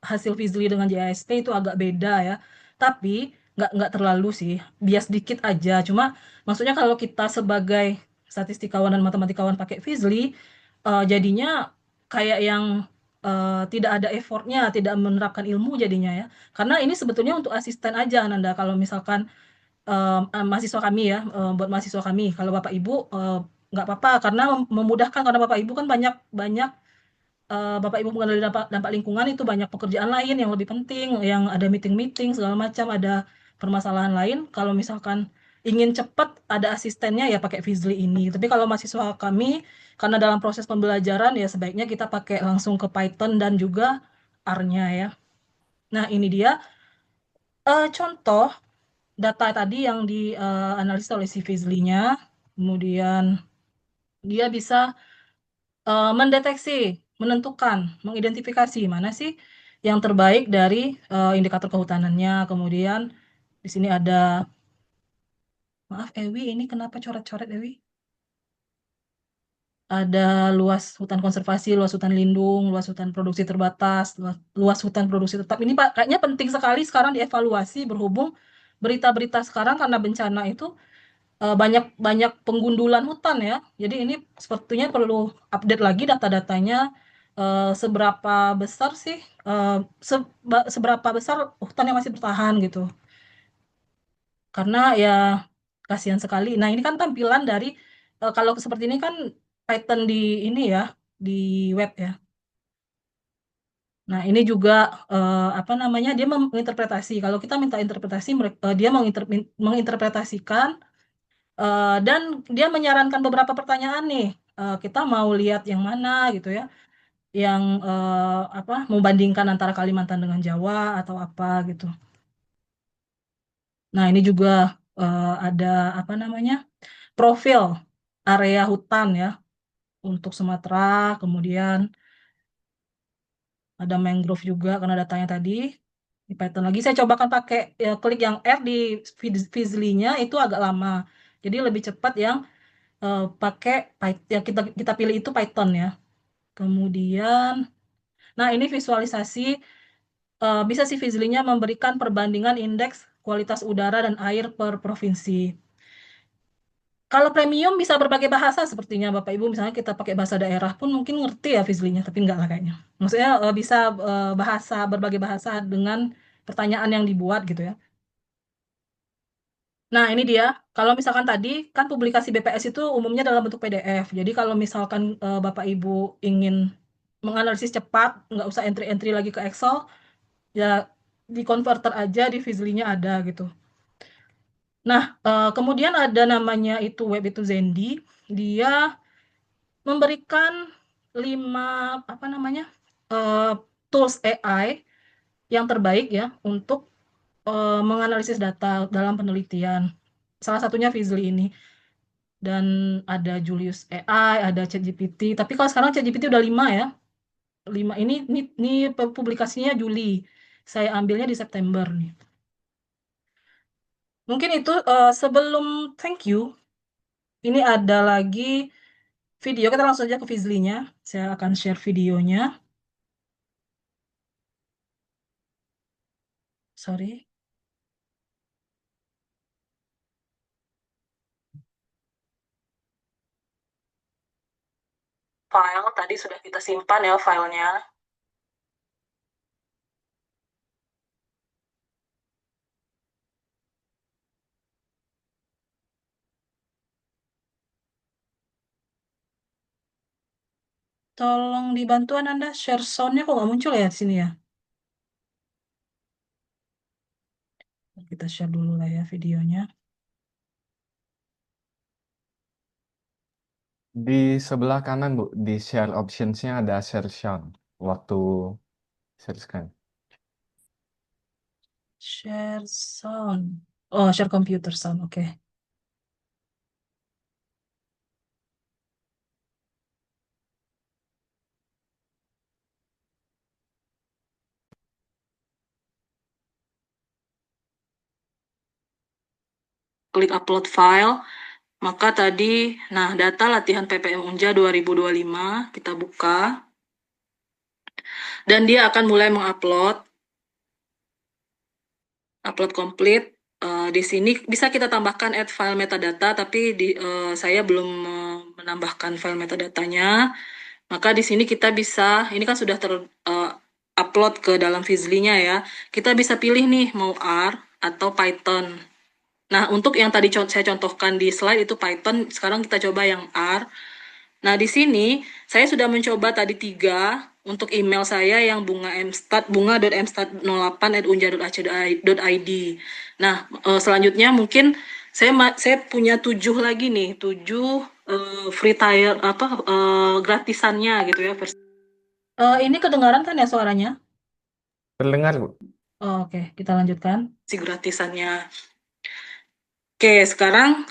hasil Fizly dengan JASP itu agak beda ya. Tapi nggak terlalu sih, bias dikit aja. Cuma maksudnya kalau kita sebagai statistikawan dan matematikawan pakai Fizly, jadinya kayak yang tidak ada effortnya, tidak menerapkan ilmu jadinya ya. Karena ini sebetulnya untuk asisten aja, Nanda. Kalau misalkan mahasiswa kami ya, buat mahasiswa kami, kalau Bapak Ibu nggak apa-apa, karena memudahkan, karena Bapak Ibu kan banyak banyak Bapak Ibu mengenali dampak lingkungan, itu banyak pekerjaan lain yang lebih penting, yang ada meeting-meeting segala macam, ada permasalahan lain. Kalau misalkan ingin cepat ada asistennya ya pakai Fizly ini. Tapi kalau mahasiswa kami, karena dalam proses pembelajaran ya sebaiknya kita pakai langsung ke Python dan juga R-nya ya. Nah, ini dia contoh data tadi yang dianalisis oleh si Fizli-nya, kemudian dia bisa mendeteksi, menentukan, mengidentifikasi mana sih yang terbaik dari indikator kehutanannya. Kemudian di sini ada, maaf Ewi, ini kenapa coret-coret Ewi? Ada luas hutan konservasi, luas hutan lindung, luas hutan produksi terbatas, luas hutan produksi tetap. Ini Pak, kayaknya penting sekali sekarang dievaluasi berhubung berita-berita sekarang karena bencana itu banyak banyak penggundulan hutan ya. Jadi ini sepertinya perlu update lagi data-datanya, seberapa besar sih seberapa besar hutan yang masih bertahan gitu. Karena ya kasihan sekali. Nah, ini kan tampilan dari kalau seperti ini kan Python di ini ya, di web ya. Nah, ini juga apa namanya? Dia menginterpretasi. Kalau kita minta interpretasi, dia menginterpretasikan dan dia menyarankan beberapa pertanyaan nih. Kita mau lihat yang mana gitu ya, yang apa? Membandingkan antara Kalimantan dengan Jawa atau apa gitu. Nah, ini juga ada apa namanya? Profil area hutan ya untuk Sumatera, kemudian ada mangrove juga karena datanya tadi di Python lagi. Saya cobakan pakai ya, klik yang R di Fizly-nya itu agak lama. Jadi lebih cepat yang pakai yang kita pilih itu Python ya. Kemudian, nah ini visualisasi bisa si Fizly-nya memberikan perbandingan indeks kualitas udara dan air per provinsi. Kalau premium bisa berbagai bahasa sepertinya Bapak Ibu, misalnya kita pakai bahasa daerah pun mungkin ngerti ya Fizly-nya, tapi enggak lah kayaknya. Maksudnya bisa berbagai bahasa dengan pertanyaan yang dibuat gitu ya. Nah, ini dia. Kalau misalkan tadi kan publikasi BPS itu umumnya dalam bentuk PDF. Jadi kalau misalkan Bapak Ibu ingin menganalisis cepat, nggak usah entry-entry lagi ke Excel, ya di converter aja di Fizly-nya ada gitu. Nah, kemudian ada namanya itu web itu Zendi. Dia memberikan 5 apa namanya tools AI yang terbaik ya untuk menganalisis data dalam penelitian. Salah satunya Fizly ini. Dan ada Julius AI, ada ChatGPT. Tapi kalau sekarang ChatGPT udah 5 ya. 5 ini publikasinya Juli. Saya ambilnya di September nih. Mungkin itu sebelum thank you. Ini ada lagi video. Kita langsung aja ke Fizly-nya. Saya akan share videonya. Sorry. File tadi sudah kita simpan ya filenya. Tolong dibantuan Anda share sound-nya kok nggak muncul ya di sini ya. Kita share dulu lah ya videonya. Di sebelah kanan, Bu, di share options-nya ada share sound waktu share screen. Share sound. Oh, share computer sound. Oke. Klik upload file. Maka tadi, nah data latihan PPM Unja 2025 kita buka. Dan dia akan mulai mengupload. Upload komplit. Di sini bisa kita tambahkan add file metadata, tapi saya belum menambahkan file metadatanya. Maka di sini kita bisa, ini kan sudah upload ke dalam Fizly-nya ya. Kita bisa pilih nih mau R atau Python. Nah, untuk yang tadi saya contohkan di slide itu Python, sekarang kita coba yang R. Nah, di sini saya sudah mencoba tadi 3 untuk email saya yang bunga.mstat08@unja.ac.id. Nah, selanjutnya mungkin saya punya 7 lagi nih, 7 free trial gratisannya gitu ya. Ini kedengaran kan ya suaranya? Terdengar, Bu? Oke, kita lanjutkan. Si gratisannya. Oke, sekarang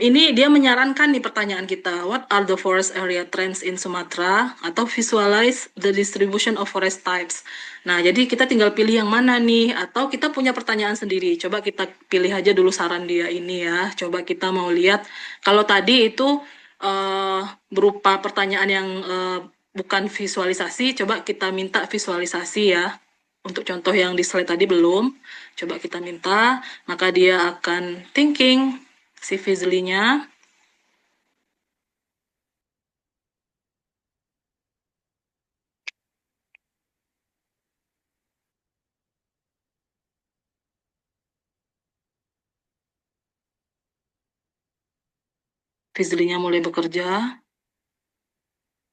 ini dia menyarankan nih pertanyaan kita. What are the forest area trends in Sumatra? Atau visualize the distribution of forest types. Nah, jadi kita tinggal pilih yang mana nih? Atau kita punya pertanyaan sendiri. Coba kita pilih aja dulu saran dia ini ya. Coba kita mau lihat. Kalau tadi itu berupa pertanyaan yang bukan visualisasi, coba kita minta visualisasi ya. Untuk contoh yang di slide tadi belum, coba kita minta, maka dia akan thinking si Fizly-nya. Fizly-nya mulai bekerja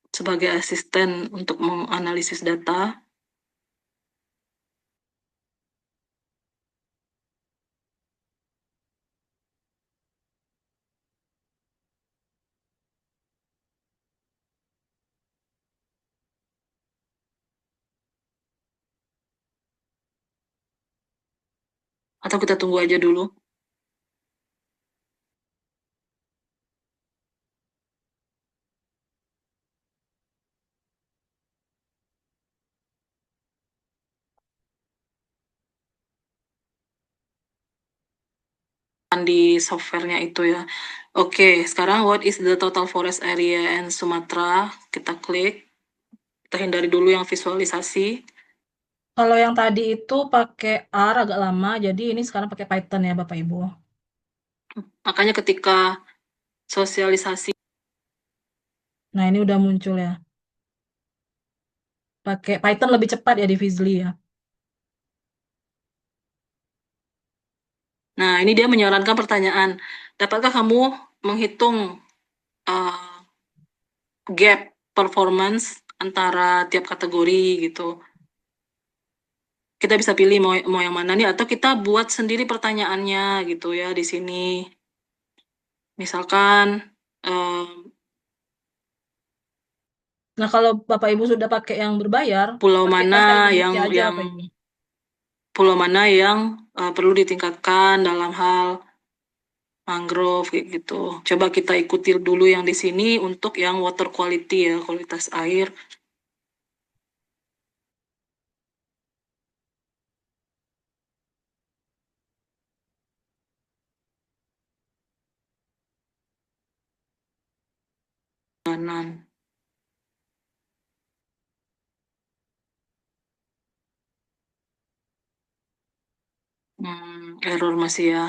sebagai asisten untuk menganalisis data. Atau kita tunggu aja dulu. Di softwarenya itu ya. Oke, sekarang what is the total forest area in Sumatra? Kita klik. Kita hindari dulu yang visualisasi. Kalau yang tadi itu pakai R agak lama, jadi ini sekarang pakai Python ya Bapak Ibu. Makanya ketika sosialisasi, nah ini udah muncul ya. Pakai Python lebih cepat ya di Fizly ya. Nah, ini dia menyarankan pertanyaan, dapatkah kamu menghitung gap performance antara tiap kategori gitu? Kita bisa pilih mau yang mana nih, atau kita buat sendiri pertanyaannya gitu ya di sini. Misalkan, nah kalau Bapak Ibu sudah pakai yang berbayar, pulau mana yang perlu ditingkatkan dalam hal mangrove kayak gitu. Coba kita ikuti dulu yang di sini untuk yang water quality ya, kualitas air. Kanan. Error masih ya.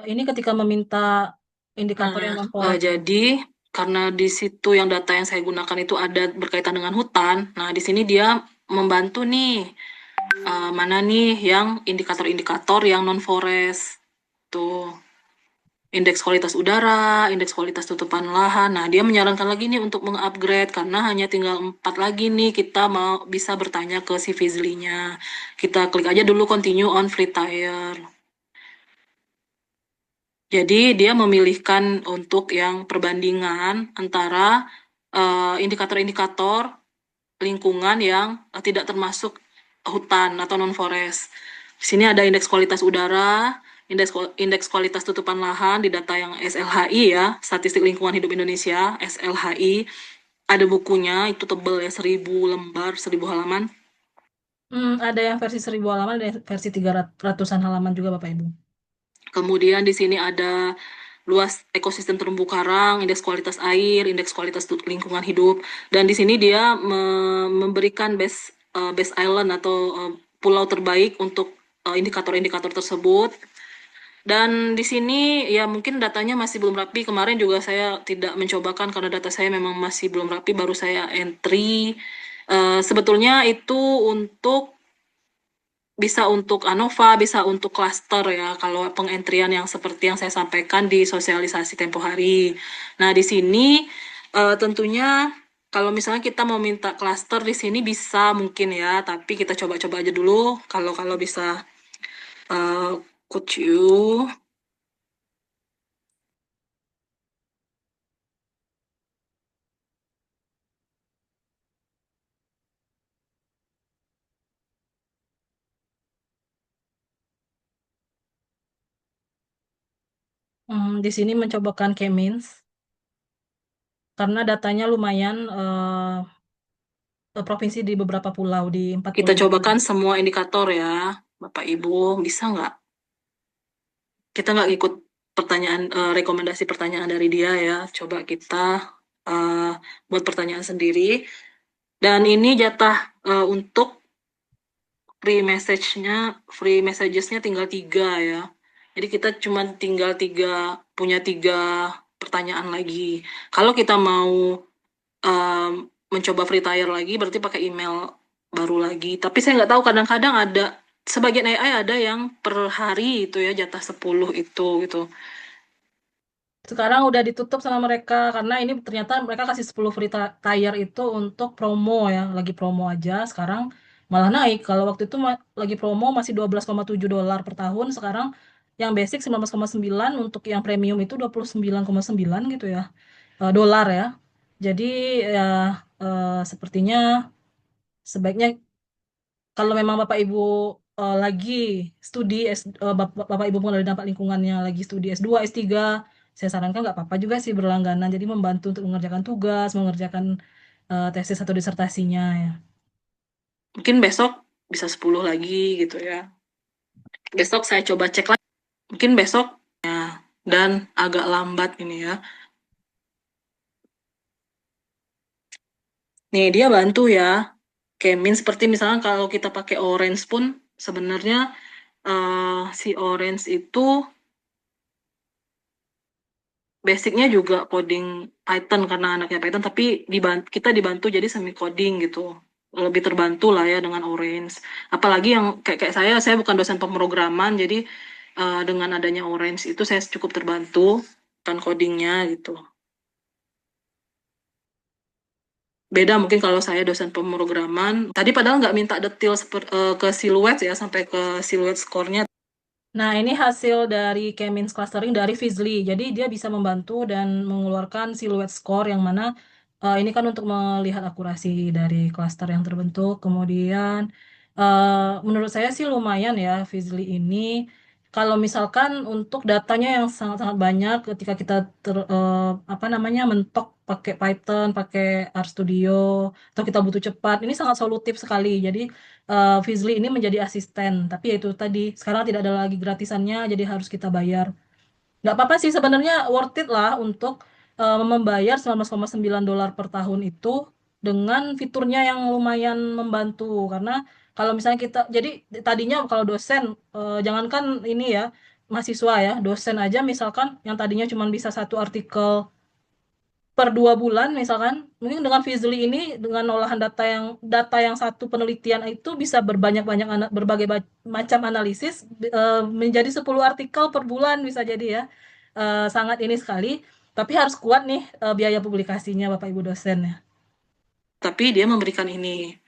Ini ketika meminta indikator yang non-forest. Jadi karena di situ yang data yang saya gunakan itu ada berkaitan dengan hutan. Nah, di sini dia membantu nih mana nih yang indikator-indikator yang non-forest. Tuh. Indeks kualitas udara, indeks kualitas tutupan lahan. Nah, dia menyarankan lagi nih untuk mengupgrade karena hanya tinggal 4 lagi nih kita mau bisa bertanya ke si Fizly-nya. Kita klik aja dulu continue on free tier. Jadi dia memilihkan untuk yang perbandingan antara indikator-indikator lingkungan yang tidak termasuk hutan atau non-forest. Di sini ada indeks kualitas udara, indeks kualitas tutupan lahan di data yang SLHI ya, Statistik Lingkungan Hidup Indonesia, SLHI. Ada bukunya, itu tebel ya, 1000 lembar, 1000 halaman. Ada yang versi 1000 halaman, ada versi 300-an halaman juga Bapak Ibu. Kemudian di sini ada luas ekosistem terumbu karang, indeks kualitas air, indeks kualitas lingkungan hidup, dan di sini dia memberikan best island atau pulau terbaik untuk indikator-indikator tersebut. Dan di sini ya mungkin datanya masih belum rapi. Kemarin juga saya tidak mencobakan karena data saya memang masih belum rapi, baru saya entry. Sebetulnya itu bisa untuk ANOVA, bisa untuk klaster ya, kalau pengentrian yang seperti yang saya sampaikan di sosialisasi tempo hari. Nah, di sini tentunya Kalau misalnya kita mau minta klaster di sini bisa mungkin ya, tapi kita coba-coba aja dulu. Kalau kalau bisa, could you? Di sini mencobakan K-means karena datanya lumayan provinsi di beberapa pulau di 40. Kita cobakan semua indikator ya, Bapak Ibu, bisa nggak? Kita nggak ikut pertanyaan rekomendasi pertanyaan dari dia ya. Coba kita buat pertanyaan sendiri. Dan ini jatah untuk free messagesnya tinggal 3 ya. Jadi kita cuma tinggal punya 3 pertanyaan lagi. Kalau kita mau mencoba free tier lagi, berarti pakai email baru lagi. Tapi saya nggak tahu, kadang-kadang ada sebagian AI ada yang per hari itu ya jatah 10 itu gitu. Sekarang udah ditutup sama mereka karena ini ternyata mereka kasih 10 free tier itu untuk promo ya, lagi promo aja. Sekarang malah naik. Kalau waktu itu lagi promo masih $12,7 per tahun, sekarang yang basic 19,9, untuk yang premium itu 29,9 gitu ya. Dolar ya. Jadi ya sepertinya sebaiknya kalau memang Bapak Ibu lagi studi Bapak Ibu mengenal dampak lingkungannya lagi studi S2, S3, saya sarankan nggak apa-apa juga sih berlangganan. Jadi membantu untuk mengerjakan tugas, mengerjakan tesis atau disertasinya ya. Mungkin besok bisa 10 lagi gitu ya. Besok saya coba cek lagi. Mungkin besok ya, dan agak lambat ini ya. Nih dia bantu ya. Kemin seperti misalnya kalau kita pakai Orange pun sebenarnya si Orange itu basicnya juga coding Python karena anaknya Python, tapi kita dibantu jadi semi coding gitu. Lebih terbantu lah ya dengan Orange. Apalagi yang kayak saya bukan dosen pemrograman, jadi dengan adanya Orange itu saya cukup terbantu kan codingnya gitu. Beda mungkin kalau saya dosen pemrograman. Tadi padahal nggak minta detail ke siluet ya, sampai ke siluet skornya. Nah, ini hasil dari K-means clustering dari Fizly. Jadi dia bisa membantu dan mengeluarkan siluet score yang mana ini kan untuk melihat akurasi dari cluster yang terbentuk. Kemudian menurut saya sih lumayan ya Fizly ini. Kalau misalkan untuk datanya yang sangat-sangat banyak ketika kita apa namanya mentok pakai Python, pakai RStudio, atau kita butuh cepat, ini sangat solutif sekali. Jadi Fizly ini menjadi asisten, tapi ya itu tadi sekarang tidak ada lagi gratisannya, jadi harus kita bayar. Nggak apa-apa sih sebenarnya, worth it lah untuk membayar $19,9 per tahun itu dengan fiturnya yang lumayan membantu. Karena kalau misalnya kita, jadi tadinya kalau dosen, jangankan ini ya, mahasiswa ya, dosen aja misalkan yang tadinya cuma bisa satu artikel per 2 bulan misalkan, mungkin dengan Fizly ini dengan olahan data yang satu penelitian itu bisa berbagai macam analisis menjadi 10 artikel per bulan bisa jadi ya. Sangat ini sekali, tapi harus kuat nih biaya publikasinya Bapak Ibu dosen ya. Tapi dia memberikan ini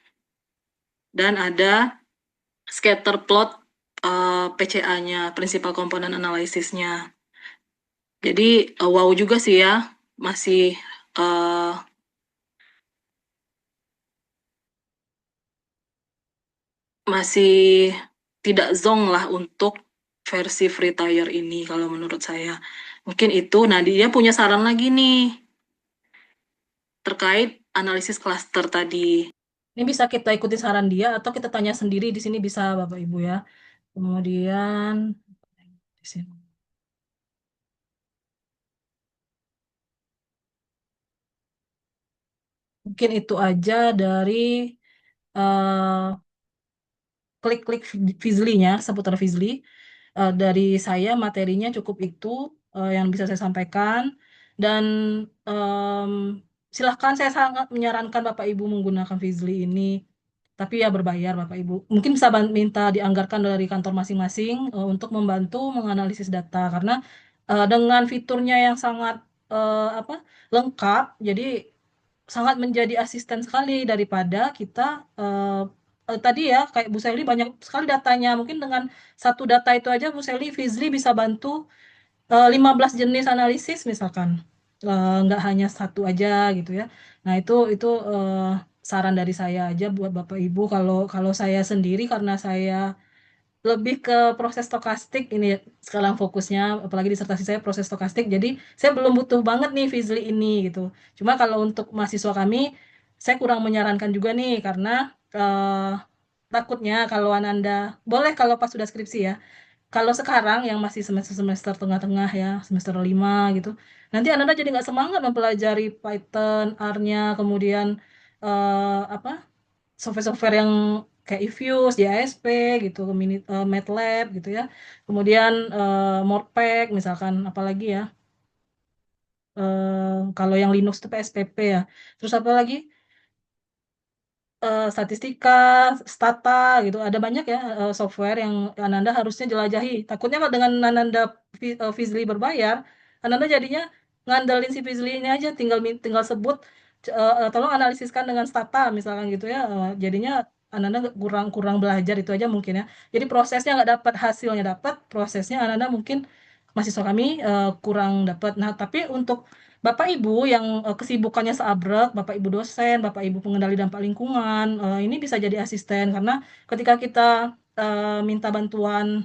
dan ada scatter plot PCA-nya, Principal Component Analysis-nya. Jadi wow juga sih ya, masih masih tidak zonk lah untuk versi free tier ini kalau menurut saya. Mungkin itu. Nah, dia punya saran lagi nih terkait analisis cluster tadi. Ini bisa kita ikuti saran dia atau kita tanya sendiri di sini bisa Bapak Ibu ya. Kemudian di sini. Mungkin itu aja dari klik-klik Fizly-nya, seputar Fizly. Dari saya materinya cukup itu yang bisa saya sampaikan. Dan silahkan, saya sangat menyarankan Bapak Ibu menggunakan Fizly ini. Tapi ya berbayar Bapak Ibu. Mungkin bisa minta dianggarkan dari kantor masing-masing untuk membantu menganalisis data. Karena dengan fiturnya yang sangat apa lengkap, jadi sangat menjadi asisten sekali daripada kita tadi ya kayak Bu Selly banyak sekali datanya. Mungkin dengan satu data itu aja Bu Selly, Fizli bisa bantu 15 jenis analisis misalkan. Nggak hanya satu aja gitu ya. Nah, itu saran dari saya aja buat Bapak Ibu. Kalau saya sendiri karena saya lebih ke proses stokastik ini sekarang fokusnya, apalagi disertasi saya proses stokastik, jadi saya belum butuh banget nih Fizli ini gitu. Cuma kalau untuk mahasiswa kami saya kurang menyarankan juga nih karena eh, takutnya kalau Ananda boleh kalau pas sudah skripsi ya, kalau sekarang yang masih semester-semester tengah-tengah ya, semester 5 gitu, nanti Ananda jadi nggak semangat mempelajari Python, R-nya, kemudian apa software-software yang kayak eViews, JASP gitu, MATLAB gitu ya. Kemudian Morpec misalkan, apalagi ya. Kalau yang Linux itu PSPP ya. Terus apa lagi? Statistika, stata gitu. Ada banyak ya software yang Ananda harusnya jelajahi. Takutnya kalau dengan Ananda Fizli berbayar, Ananda jadinya ngandelin si Fizli ini aja, tinggal sebut tolong analisiskan dengan stata misalkan gitu ya. Jadinya Ananda kurang kurang belajar itu aja mungkin ya. Jadi prosesnya nggak dapat, hasilnya dapat, prosesnya Ananda mungkin mahasiswa kami kurang dapat. Nah, tapi untuk Bapak Ibu yang kesibukannya seabrek, Bapak Ibu dosen, Bapak Ibu pengendali dampak lingkungan, ini bisa jadi asisten karena ketika kita minta bantuan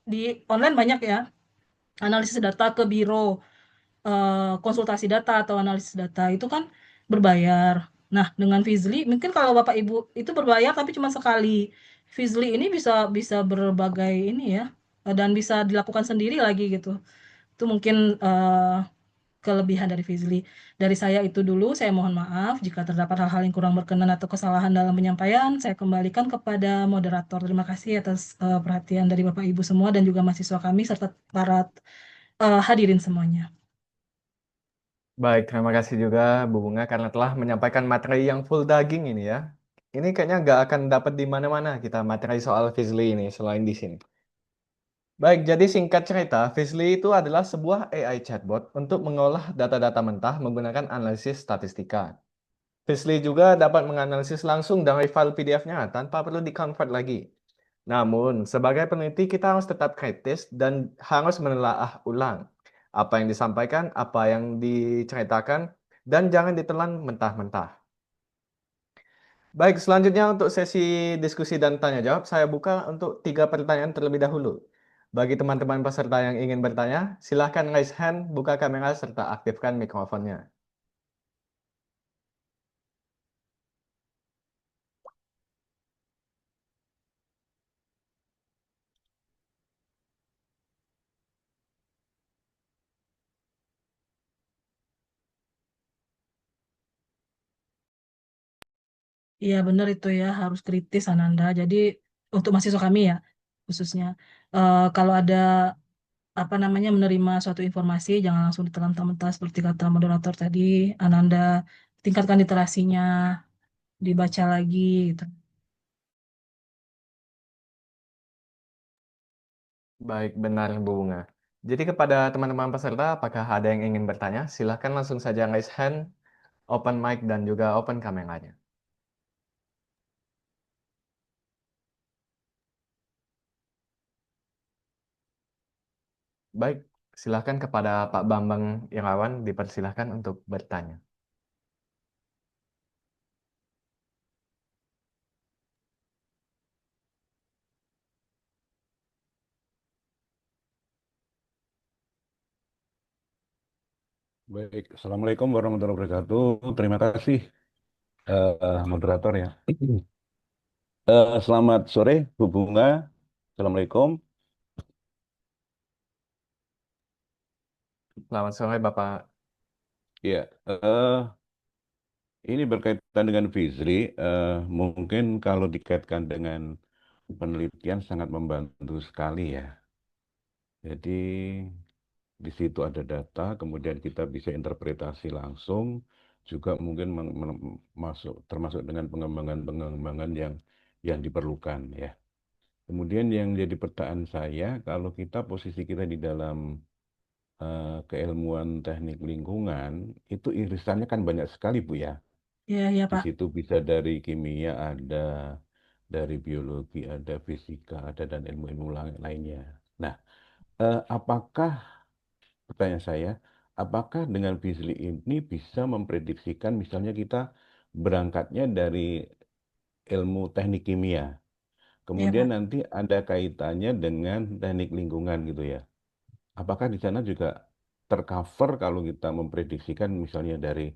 di online banyak ya, analisis data ke biro, konsultasi data atau analisis data itu kan berbayar. Nah, dengan Fizli, mungkin kalau Bapak Ibu itu berbayar tapi cuma sekali. Fizli ini bisa bisa berbagai ini ya, dan bisa dilakukan sendiri lagi gitu. Itu mungkin kelebihan dari Fizli. Dari saya itu dulu, saya mohon maaf jika terdapat hal-hal yang kurang berkenan atau kesalahan dalam penyampaian. Saya kembalikan kepada moderator. Terima kasih atas perhatian dari Bapak Ibu semua dan juga mahasiswa kami serta para hadirin semuanya. Baik, terima kasih juga Bu Bunga karena telah menyampaikan materi yang full daging ini ya. Ini kayaknya nggak akan dapat di mana-mana kita materi soal Fizli ini selain di sini. Baik, jadi singkat cerita, Fizli itu adalah sebuah AI chatbot untuk mengolah data-data mentah menggunakan analisis statistika. Fizli juga dapat menganalisis langsung dari file PDF-nya tanpa perlu di-convert lagi. Namun, sebagai peneliti kita harus tetap kritis dan harus menelaah ulang apa yang disampaikan, apa yang diceritakan, dan jangan ditelan mentah-mentah. Baik, selanjutnya untuk sesi diskusi dan tanya jawab, saya buka untuk 3 pertanyaan terlebih dahulu. Bagi teman-teman peserta yang ingin bertanya, silahkan raise hand, buka kamera, serta aktifkan mikrofonnya. Iya benar itu ya, harus kritis Ananda. Jadi untuk mahasiswa kami ya, khususnya. Kalau ada apa namanya menerima suatu informasi, jangan langsung ditelan mentah-mentah seperti kata moderator tadi. Ananda tingkatkan literasinya, dibaca lagi gitu. Baik, benar Bu Bunga. Jadi kepada teman-teman peserta, apakah ada yang ingin bertanya? Silahkan langsung saja raise hand, open mic, dan juga open kameranya. Baik, silahkan kepada Pak Bambang Irawan, dipersilahkan untuk bertanya. Baik, Assalamualaikum warahmatullahi wabarakatuh. Terima kasih moderator ya. Selamat sore, Bu Bunga. Assalamualaikum. Selamat sore, Bapak. Ya, ini berkaitan dengan Fizri. Mungkin kalau dikaitkan dengan penelitian sangat membantu sekali ya. Jadi di situ ada data, kemudian kita bisa interpretasi langsung, juga mungkin termasuk dengan pengembangan-pengembangan yang diperlukan ya. Kemudian yang jadi pertanyaan saya, kalau kita posisi kita di dalam keilmuan teknik lingkungan, itu irisannya kan banyak sekali Bu ya. Iya, iya Di Pak. situ bisa dari kimia ada, dari biologi ada, fisika ada, dan ilmu-ilmu lainnya. Nah, apakah pertanyaan saya, apakah dengan Fizli ini bisa memprediksikan misalnya kita berangkatnya dari ilmu teknik kimia, Iya kemudian Pak. nanti ada kaitannya dengan teknik lingkungan gitu ya? Apakah di sana juga tercover kalau kita memprediksikan misalnya dari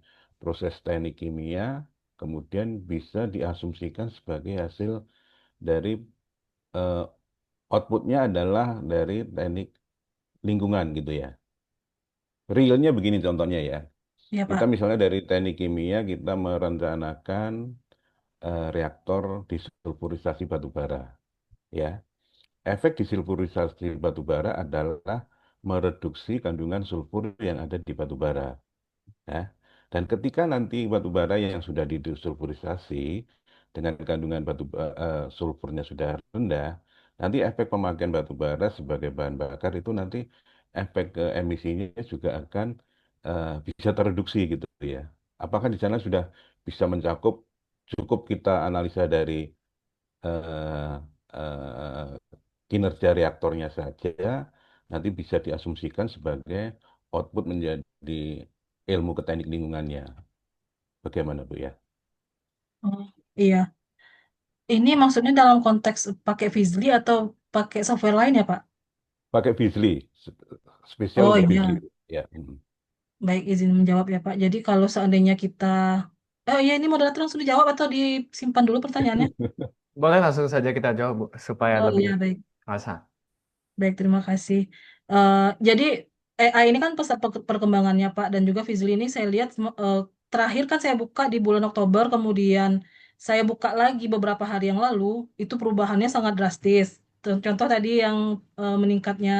proses teknik kimia, kemudian bisa diasumsikan sebagai hasil dari eh, outputnya adalah dari teknik lingkungan gitu ya? Realnya begini contohnya ya. Iya Kita Pak. misalnya dari teknik kimia kita merencanakan reaktor disulfurisasi batu bara, ya. Efek disulfurisasi batu bara adalah mereduksi kandungan sulfur yang ada di batu bara, ya. Dan ketika nanti batu bara yang sudah disulfurisasi dengan kandungan sulfurnya sudah rendah, nanti efek pemakaian batu bara sebagai bahan bakar itu nanti efek emisinya juga akan bisa tereduksi gitu ya. Apakah di sana sudah bisa mencakup, cukup kita analisa dari eh, eh, kinerja reaktornya saja, nanti bisa diasumsikan sebagai output menjadi ilmu ke teknik lingkungannya. Bagaimana Bu ya? Oh, iya. Ini maksudnya dalam konteks pakai Fizly atau pakai software lain ya Pak? Pakai Fizly, spesial Oh untuk Fizly. iya. Ya. Hmm. Baik, izin menjawab ya Pak. Jadi kalau seandainya kita... Oh iya, ini moderator langsung dijawab atau disimpan dulu pertanyaannya? Boleh langsung saja kita jawab, Bu, supaya Oh lebih iya, baik. terasa. Baik, terima kasih. Jadi AI ini kan pesat perkembangannya Pak, dan juga Fizly ini saya lihat terakhir kan saya buka di bulan Oktober, kemudian saya buka lagi beberapa hari yang lalu, itu perubahannya sangat drastis. Contoh tadi yang meningkatnya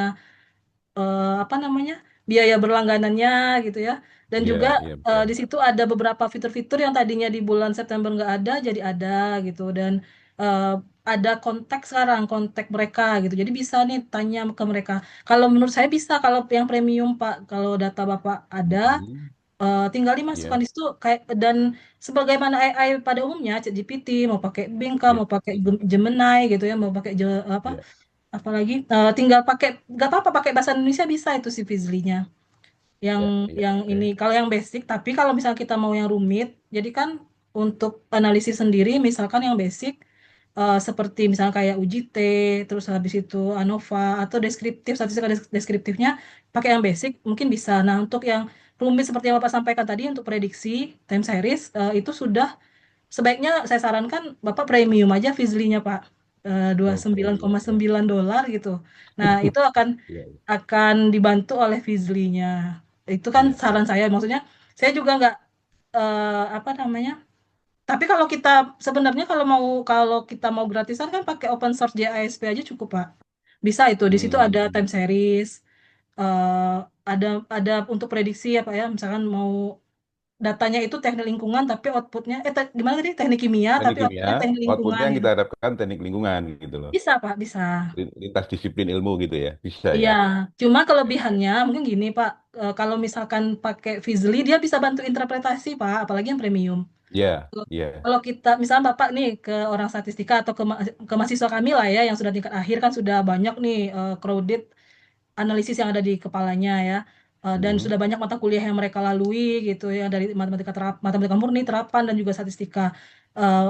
apa namanya, biaya berlangganannya gitu ya, dan Iya, juga iya betul. di situ ada beberapa fitur-fitur yang tadinya di bulan September nggak ada jadi ada gitu, dan eh, ada kontak sekarang, kontak mereka gitu, jadi bisa nih tanya ke mereka. Kalau menurut saya bisa kalau yang premium Pak, kalau data Bapak ada Mhm. tinggal dimasukkan Iya, di situ kayak, dan sebagaimana AI pada umumnya ChatGPT mau pakai Bing kah, iya, mau pakai iya, Gemini gitu ya, mau pakai apa, iya, apalagi tinggal pakai, nggak apa-apa pakai bahasa Indonesia bisa itu si Fizly-nya yang iya, iya, oke. ini kalau yang basic. Tapi kalau misalnya kita mau yang rumit, jadi kan untuk analisis sendiri misalkan yang basic seperti misalnya kayak UJT, terus habis itu ANOVA atau deskriptif, statistika deskriptifnya pakai yang basic mungkin bisa. Nah, untuk yang rumit seperti yang Bapak sampaikan tadi untuk prediksi time series itu sudah sebaiknya saya sarankan Bapak premium aja Fizly-nya Pak. Dua puluh Oke, sembilan iya, koma iya. sembilan dolar gitu. Nah, itu akan Iya, iya, dibantu oleh Fizly-nya. Itu kan iya, iya. saran saya. Maksudnya saya juga nggak apa namanya. Tapi kalau kita sebenarnya kalau kita mau gratisan kan pakai open source JISP aja cukup Pak. Bisa itu. Di situ ada Hmm, time series, eh, ada untuk prediksi ya Pak ya. Misalkan mau datanya itu teknik lingkungan tapi outputnya gimana tadi, teknik kimia teknik tapi kimia, outputnya teknik outputnya lingkungan yang gitu. kita harapkan teknik lingkungan gitu loh. Bisa Pak, bisa. Lintas disiplin ilmu gitu ya, bisa Iya, ya. cuma Ya, ya. kelebihannya mungkin gini Pak, kalau misalkan pakai Fizly dia bisa bantu interpretasi Pak, apalagi yang premium. Iya, Kalau iya. kalau kita misalnya Bapak nih ke orang statistika atau ke mahasiswa kami lah ya yang sudah tingkat akhir kan sudah banyak nih crowded analisis yang ada di kepalanya ya. Dan Hmm, sudah banyak mata kuliah yang mereka lalui gitu ya, dari matematika murni, terapan, dan juga statistika.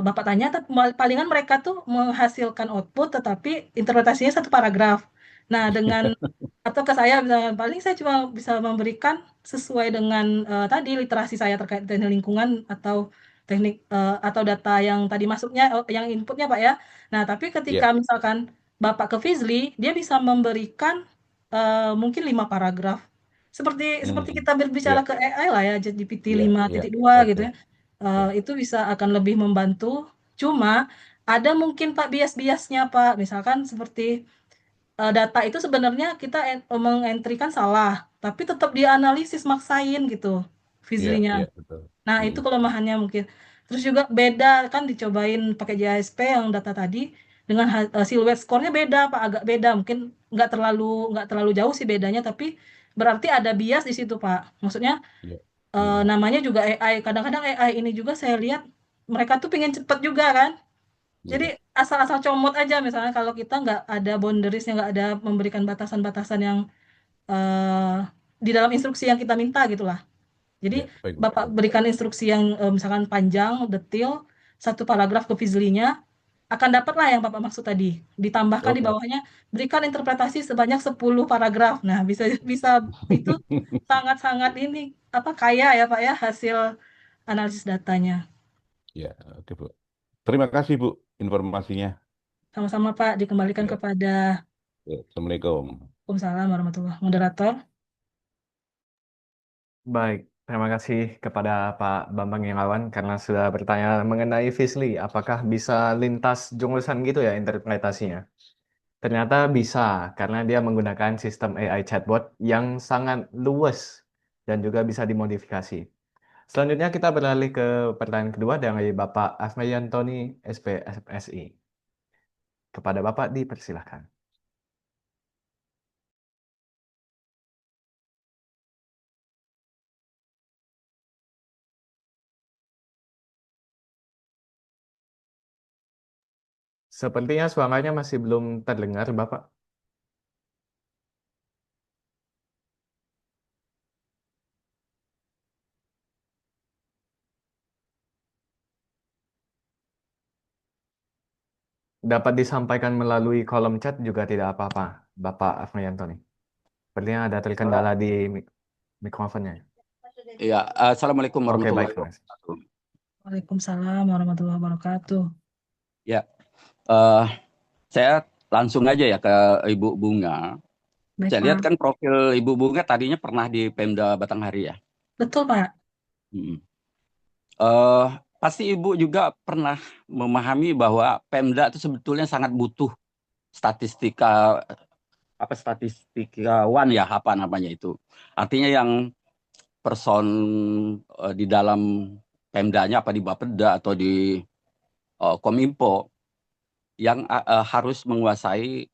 Bapak tanya, tapi palingan mereka tuh menghasilkan output tetapi interpretasinya satu paragraf. Nah, dengan atau ke saya misalnya paling saya cuma bisa memberikan sesuai dengan tadi literasi saya terkait teknik lingkungan atau teknik atau data yang tadi masuknya, yang inputnya Pak ya. Nah, tapi ketika iya. misalkan Bapak ke Fizly, dia bisa memberikan mungkin 5 paragraf. Seperti seperti Hmm, kita berbicara iya, ke AI lah ya, GPT iya, iya. 5.2 gitu Oke, ya. ya. Itu bisa akan lebih membantu. Cuma ada mungkin Pak bias-biasnya Pak. Misalkan seperti data itu sebenarnya kita mengentrikan salah, tapi tetap dianalisis maksain gitu, Iya, Fizly-nya. iya, betul. Nah, itu Hmm, kelemahannya mungkin. Terus juga beda kan dicobain pakai JSP yang data tadi dengan siluet skornya beda Pak, agak beda. Mungkin nggak terlalu jauh sih bedanya, tapi berarti ada bias di situ Pak. Maksudnya iya. namanya juga AI. Kadang-kadang AI ini juga saya lihat mereka tuh pengen cepet juga kan. Jadi Iya. asal-asal comot aja misalnya kalau kita nggak ada boundariesnya, nggak ada memberikan batasan-batasan yang eh, di dalam instruksi yang kita minta gitulah. Jadi Ya, baik, Bapak baik. berikan instruksi yang misalkan panjang, detail, satu paragraf ke Fizlinya, akan dapatlah yang Bapak maksud tadi. Ditambahkan di Oke. bawahnya, berikan interpretasi sebanyak 10 paragraf. Nah, bisa bisa itu sangat-sangat ini apa kaya ya Pak ya hasil analisis datanya. Ya, oke Bu. Terima kasih Bu informasinya. Sama-sama Pak, dikembalikan Ya, kepada ya. Assalamualaikum. Waalaikumsalam warahmatullahi moderator. Baik, terima kasih kepada Pak Bambang Yamawan karena sudah bertanya mengenai Fizly, apakah bisa lintas jurusan gitu ya interpretasinya? Ternyata bisa, karena dia menggunakan sistem AI chatbot yang sangat luas dan juga bisa dimodifikasi. Selanjutnya kita beralih ke pertanyaan kedua dari Bapak Ahmad SPSI. Kepada Bapak dipersilahkan. Sepertinya suaranya masih belum terdengar, Bapak. Dapat disampaikan melalui kolom chat juga tidak apa-apa, Bapak Ahmad. Sepertinya ada terkendala di mikrofonnya. Iya, Assalamualaikum Oke, warahmatullahi baik, Mas. wabarakatuh. Waalaikumsalam warahmatullahi wabarakatuh. Ya, eh, saya langsung aja ya ke Ibu Bunga. Baik Saya lihat Pak. kan profil Ibu Bunga tadinya pernah di Pemda Batanghari ya. Betul Pak. Hmm. Eh, Pasti Ibu juga pernah memahami bahwa Pemda itu sebetulnya sangat butuh statistika statistikawan ya apa namanya itu. Artinya yang person di dalam Pemdanya apa di Bapeda atau di Kominfo yang harus menguasai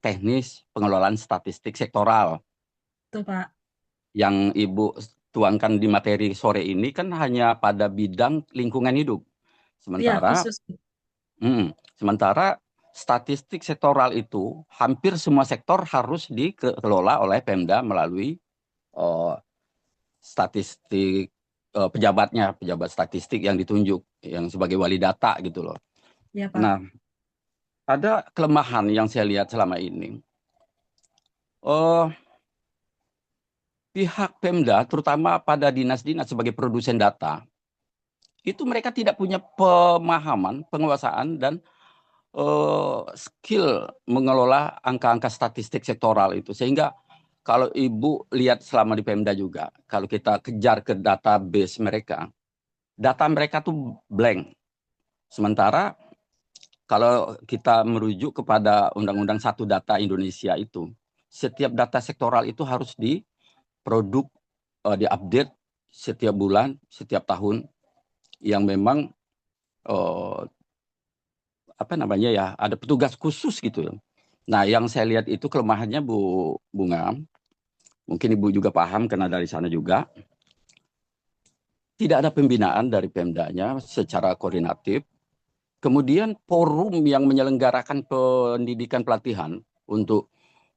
teknis pengelolaan statistik sektoral. Betul Pak. Yang Ibu tuangkan di materi sore ini kan hanya pada bidang lingkungan hidup. Iya, Sementara khusus. sementara statistik sektoral itu hampir semua sektor harus dikelola oleh Pemda melalui statistik pejabat statistik yang ditunjuk yang sebagai wali data gitu loh. Iya Pak. Nah, ada kelemahan yang saya lihat selama ini. Pihak Pemda, terutama pada dinas-dinas sebagai produsen data, itu mereka tidak punya pemahaman, penguasaan, dan skill mengelola angka-angka statistik sektoral itu. Sehingga kalau Ibu lihat selama di Pemda juga, kalau kita kejar ke database mereka, data mereka tuh blank. Sementara kalau kita merujuk kepada Undang-Undang 1 Data Indonesia itu, setiap data sektoral itu harus produk diupdate setiap bulan, setiap tahun, yang memang apa namanya ya, ada petugas khusus gitu. Nah, yang saya lihat itu kelemahannya Bu Bunga, mungkin Ibu juga paham karena dari sana juga, tidak ada pembinaan dari Pemdanya secara koordinatif. Kemudian forum yang menyelenggarakan pendidikan pelatihan untuk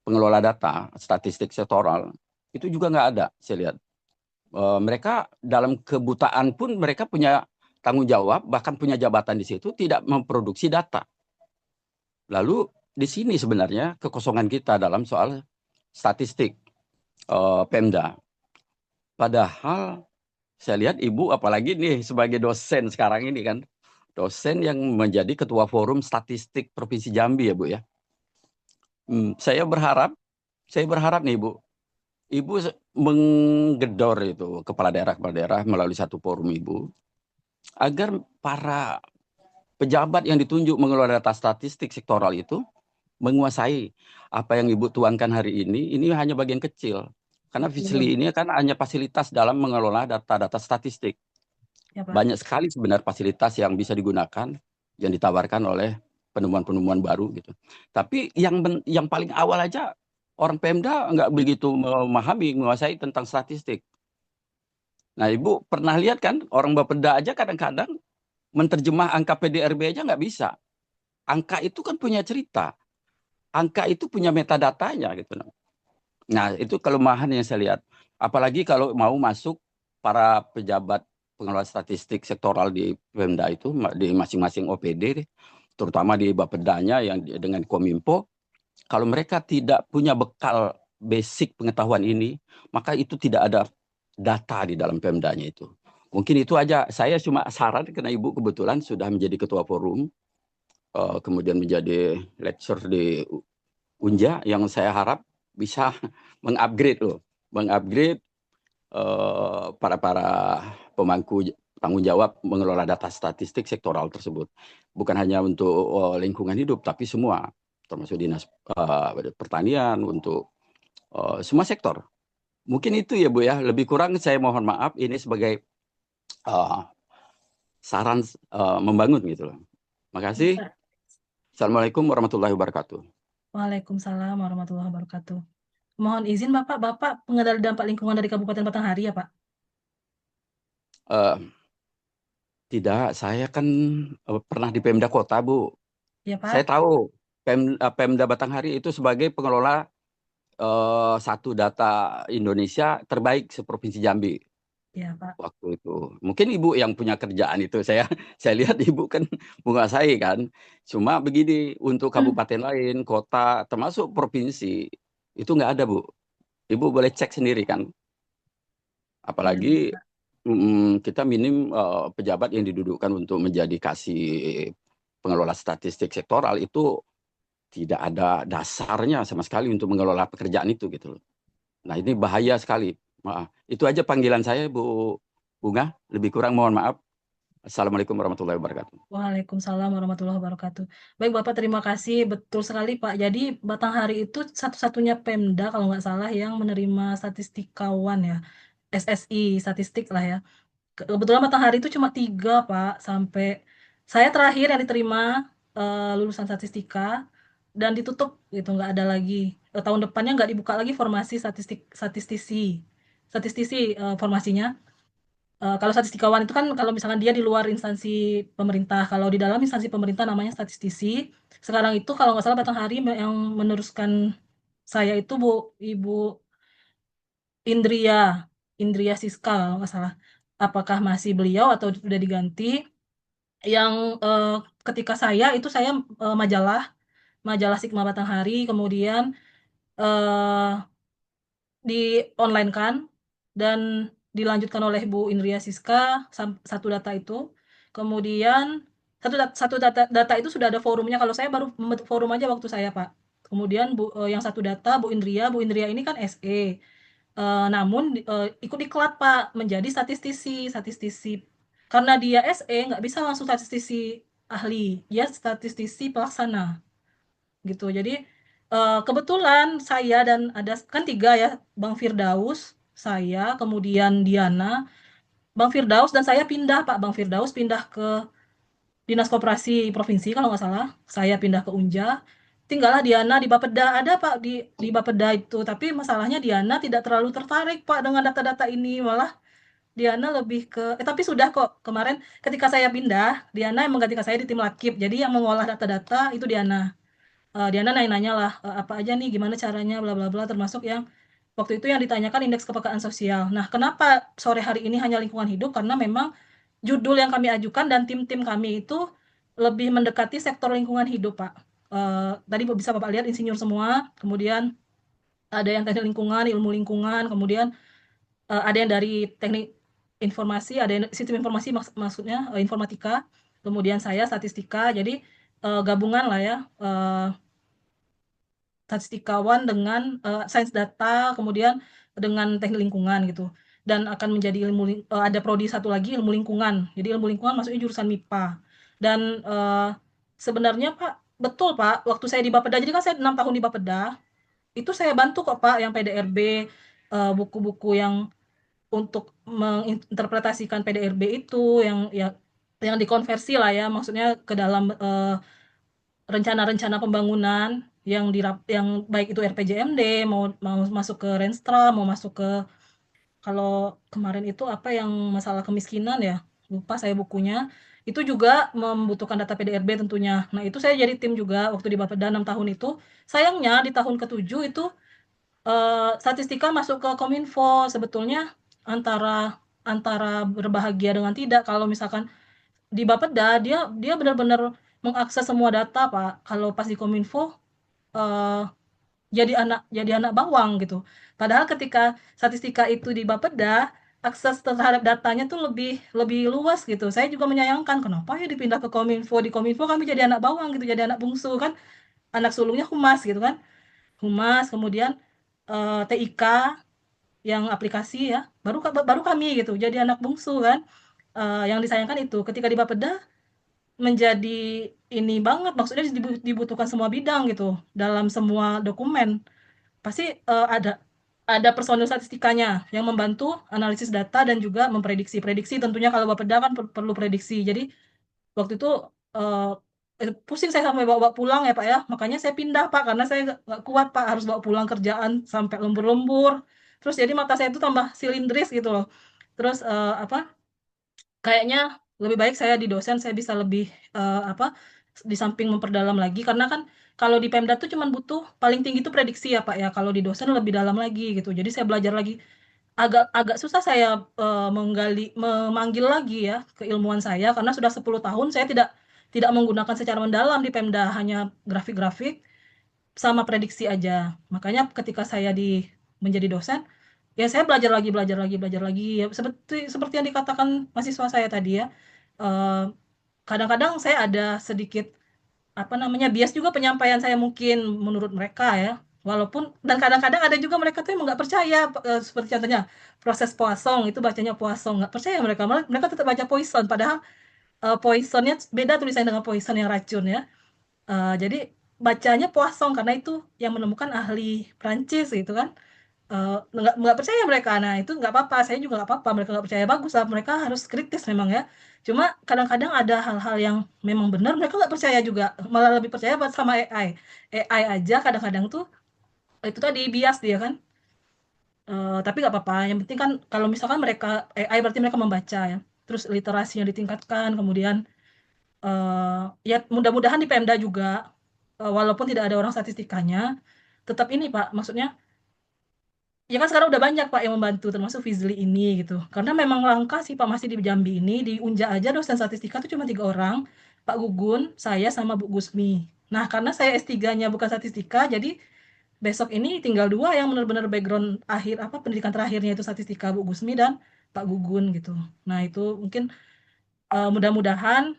pengelola data, statistik sektoral, itu juga nggak ada, saya lihat. Mereka dalam kebutaan pun mereka punya tanggung jawab, bahkan punya jabatan di situ, tidak memproduksi data. Lalu di sini sebenarnya kekosongan kita dalam soal statistik Pemda. Padahal saya lihat Ibu apalagi nih sebagai dosen sekarang ini kan, dosen yang menjadi ketua forum statistik Provinsi Jambi ya Bu ya. Saya berharap nih Ibu menggedor itu kepala daerah melalui satu forum Ibu, agar para pejabat yang ditunjuk mengelola data statistik sektoral itu menguasai apa yang Ibu tuangkan hari ini hanya bagian kecil. Karena Fizly ini kan hanya fasilitas dalam mengelola data-data statistik. Ya, Pak. Banyak sekali sebenarnya fasilitas yang bisa digunakan, yang ditawarkan oleh penemuan-penemuan baru gitu. Tapi yang paling awal aja orang Pemda nggak begitu memahami, menguasai tentang statistik. Nah, Ibu pernah lihat kan orang Bapeda aja kadang-kadang menerjemah angka PDRB aja nggak bisa. Angka itu kan punya cerita. Angka itu punya metadatanya gitu. Nah, itu kelemahan yang saya lihat. Apalagi kalau mau masuk para pejabat pengelola statistik sektoral di Pemda itu, di masing-masing OPD, terutama di Bapedanya yang dengan Kominfo, kalau mereka tidak punya bekal basic pengetahuan ini, maka itu tidak ada data di dalam Pemdanya itu. Mungkin itu aja. Saya cuma saran karena Ibu kebetulan sudah menjadi ketua forum, kemudian menjadi lecturer di Unja, yang saya harap bisa mengupgrade para pemangku tanggung jawab mengelola data statistik sektoral tersebut. Bukan hanya untuk lingkungan hidup, tapi semua, termasuk dinas pertanian, untuk semua sektor. Mungkin itu ya Bu ya, lebih kurang saya mohon maaf, ini sebagai saran membangun gitu loh. Makasih. Assalamualaikum warahmatullahi wabarakatuh. Waalaikumsalam warahmatullahi wabarakatuh. Mohon izin Bapak pengendali dampak lingkungan dari Kabupaten Batanghari ya Pak? Tidak, saya kan pernah di Pemda Kota, Bu. Ya Pak? Saya tahu Pemda Batanghari itu sebagai pengelola satu data Indonesia terbaik seprovinsi Jambi Ya Pak. waktu itu. Mungkin Ibu yang punya kerjaan itu. Saya lihat Ibu kan menguasai kan. Cuma begini, untuk kabupaten lain, kota, termasuk provinsi, itu nggak ada, Bu. Ibu boleh cek sendiri kan. Apalagi kita minim pejabat yang didudukkan untuk menjadi kasih pengelola statistik sektoral itu tidak ada dasarnya sama sekali untuk mengelola pekerjaan itu gitu loh. Nah, ini bahaya sekali. Itu aja panggilan saya, Bu Bunga. Lebih kurang mohon maaf. Assalamualaikum warahmatullahi wabarakatuh. Waalaikumsalam warahmatullahi wabarakatuh. Baik Bapak, terima kasih. Betul sekali Pak. Jadi Batanghari itu satu-satunya Pemda kalau nggak salah yang menerima statistikawan ya. SSI, statistik lah ya. Kebetulan Batanghari itu cuma 3 Pak. Sampai saya terakhir yang diterima lulusan statistika dan ditutup gitu, nggak ada lagi. Tahun depannya nggak dibuka lagi formasi statistisi formasinya. Kalau statistikawan itu kan kalau misalkan dia di luar instansi pemerintah, kalau di dalam instansi pemerintah namanya statistisi. Sekarang itu kalau nggak salah Batanghari yang meneruskan saya itu Ibu Indria Siska kalau nggak salah. Apakah masih beliau atau sudah diganti? Yang ketika saya majalah Sigma Batanghari, kemudian eh, di online kan dan dilanjutkan oleh Bu Indria Siska satu data itu. Kemudian satu data itu sudah ada forumnya. Kalau saya baru membentuk forum aja waktu saya Pak. Kemudian yang satu data Bu Indria ini kan SE. Namun ikut diklat Pak menjadi statistisi. Karena dia SE nggak bisa langsung statistisi ahli, dia statistisi pelaksana gitu. Jadi kebetulan saya dan ada kan 3 ya, Bang Firdaus, saya, kemudian Diana, Bang Firdaus dan saya pindah Pak. Bang Firdaus pindah ke Dinas Koperasi Provinsi kalau nggak salah, saya pindah ke Unja. Tinggallah Diana di Bapeda. Ada Pak di Bapeda itu, tapi masalahnya Diana tidak terlalu tertarik Pak dengan data-data ini, malah Diana lebih ke tapi sudah kok kemarin ketika saya pindah, Diana yang menggantikan saya di tim Lakip. Jadi yang mengolah data-data itu Diana. Diana nanya-nanya lah apa aja nih, gimana caranya, bla bla bla, termasuk yang waktu itu yang ditanyakan indeks kepekaan sosial. Nah, kenapa sore hari ini hanya lingkungan hidup? Karena memang judul yang kami ajukan dan tim-tim kami itu lebih mendekati sektor lingkungan hidup, Pak. Tadi bisa Bapak lihat insinyur semua, kemudian ada yang teknik lingkungan, ilmu lingkungan, kemudian ada yang dari teknik informasi, ada yang sistem informasi maksudnya informatika, kemudian saya statistika, jadi gabungan lah ya, statistikawan dengan sains data, kemudian dengan teknik lingkungan gitu. Dan akan menjadi ada prodi satu lagi ilmu lingkungan. Jadi ilmu lingkungan maksudnya jurusan MIPA. Dan sebenarnya Pak, betul Pak, waktu saya di Bapeda, jadi kan saya 6 tahun di Bapeda, itu saya bantu kok Pak yang PDRB, buku-buku yang untuk menginterpretasikan PDRB itu yang dikonversi lah ya, maksudnya ke dalam rencana-rencana pembangunan yang baik itu RPJMD, mau masuk ke Renstra, mau masuk ke Kalau kemarin itu apa yang masalah kemiskinan ya, lupa saya bukunya. Itu juga membutuhkan data PDRB tentunya. Nah, itu saya jadi tim juga waktu di Bapeda 6 tahun itu. Sayangnya di tahun ke-7 itu statistika masuk ke Kominfo. Sebetulnya antara antara berbahagia dengan tidak. Kalau misalkan di Bapeda dia dia benar-benar mengakses semua data, Pak. Kalau pas di Kominfo eh, jadi anak bawang gitu. Padahal ketika statistika itu di Bapeda, akses terhadap datanya tuh lebih lebih luas gitu. Saya juga menyayangkan kenapa ya dipindah ke Kominfo. Di Kominfo kami jadi anak bawang gitu, jadi anak bungsu kan. Anak sulungnya Humas gitu kan. Humas, kemudian TIK yang aplikasi ya. Baru kami gitu, jadi anak bungsu kan. Yang disayangkan itu ketika di Bapeda menjadi ini banget, maksudnya dibutuhkan semua bidang gitu dalam semua dokumen. Pasti ada personil statistikanya yang membantu analisis data dan juga memprediksi tentunya kalau Bapeda kan perlu prediksi. Jadi waktu itu pusing saya sampai bawa pulang ya Pak ya, makanya saya pindah Pak karena saya nggak kuat Pak harus bawa pulang kerjaan sampai lembur-lembur. Terus jadi mata saya itu tambah silindris gitu loh. Terus apa, kayaknya lebih baik saya di dosen saya bisa lebih apa, di samping memperdalam lagi karena kan kalau di Pemda tuh cuman butuh paling tinggi itu prediksi ya Pak ya, kalau di dosen lebih dalam lagi gitu. Jadi saya belajar lagi. Agak agak susah saya memanggil lagi ya keilmuan saya karena sudah 10 tahun saya tidak tidak menggunakan secara mendalam di Pemda, hanya grafik-grafik sama prediksi aja. Makanya ketika saya menjadi dosen, ya saya belajar lagi ya seperti seperti yang dikatakan mahasiswa saya tadi ya. Eh, Kadang-kadang saya ada sedikit apa namanya bias juga penyampaian saya mungkin menurut mereka ya. Walaupun dan kadang-kadang ada juga mereka tuh emang nggak percaya, seperti contohnya proses Poisson itu bacanya Poisson, nggak percaya mereka, malah mereka tetap baca Poisson padahal Poissonnya beda tulisannya dengan Poisson yang racun ya. Jadi bacanya Poisson karena itu yang menemukan ahli Prancis gitu kan. Nggak percaya mereka. Nah, itu nggak apa-apa, saya juga nggak apa-apa, mereka nggak percaya bagus lah, mereka harus kritis memang ya. Cuma kadang-kadang ada hal-hal yang memang benar, mereka nggak percaya juga, malah lebih percaya sama AI. AI aja kadang-kadang tuh, itu tadi, bias dia kan. Tapi nggak apa-apa, yang penting kan kalau misalkan mereka, AI berarti mereka membaca ya, terus literasinya ditingkatkan, kemudian ya mudah-mudahan di Pemda juga, walaupun tidak ada orang statistikanya, tetap ini Pak, maksudnya ya kan sekarang udah banyak Pak yang membantu termasuk Fizli ini gitu. Karena memang langka sih Pak masih di Jambi ini di Unja aja dosen statistika tuh cuma 3 orang, Pak Gugun, saya sama Bu Gusmi. Nah karena saya S3-nya bukan statistika, jadi besok ini tinggal 2 yang benar-benar background akhir apa pendidikan terakhirnya itu statistika Bu Gusmi dan Pak Gugun gitu. Nah itu mungkin mudah-mudahan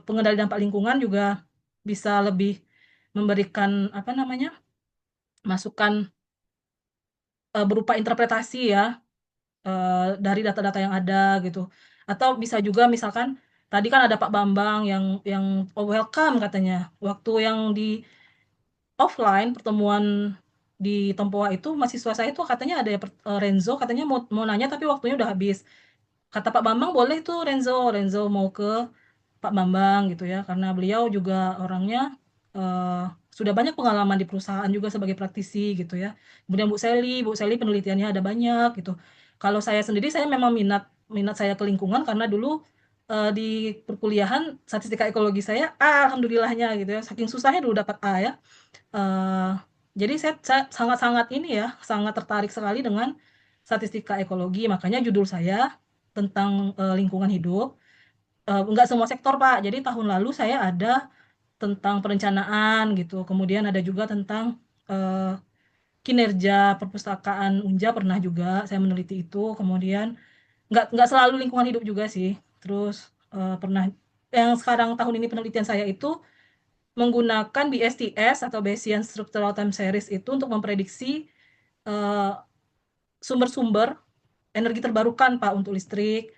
pengendali dampak lingkungan juga bisa lebih memberikan apa namanya masukan berupa interpretasi ya dari data-data yang ada gitu. Atau bisa juga misalkan tadi kan ada Pak Bambang yang welcome katanya. Waktu yang di offline pertemuan di Tempoa itu mahasiswa saya itu katanya ada ya, Renzo katanya mau nanya tapi waktunya udah habis. Kata Pak Bambang boleh tuh Renzo mau ke Pak Bambang gitu ya karena beliau juga orangnya eh, sudah banyak pengalaman di perusahaan juga sebagai praktisi gitu ya. Kemudian Bu Seli penelitiannya ada banyak gitu. Kalau saya sendiri saya memang minat minat saya ke lingkungan karena dulu di perkuliahan statistika ekologi saya alhamdulillahnya gitu ya. Saking susahnya dulu dapat A ya. Eh, jadi saya sangat-sangat ini ya, sangat tertarik sekali dengan statistika ekologi. Makanya judul saya tentang lingkungan hidup. Enggak semua sektor, Pak. Jadi tahun lalu saya ada tentang perencanaan gitu. Kemudian ada juga tentang eh, kinerja perpustakaan Unja pernah juga saya meneliti itu. Kemudian nggak selalu lingkungan hidup juga sih. Terus pernah yang sekarang tahun ini penelitian saya itu menggunakan BSTS atau Bayesian Structural Time Series itu untuk memprediksi eh, sumber-sumber energi terbarukan Pak untuk listrik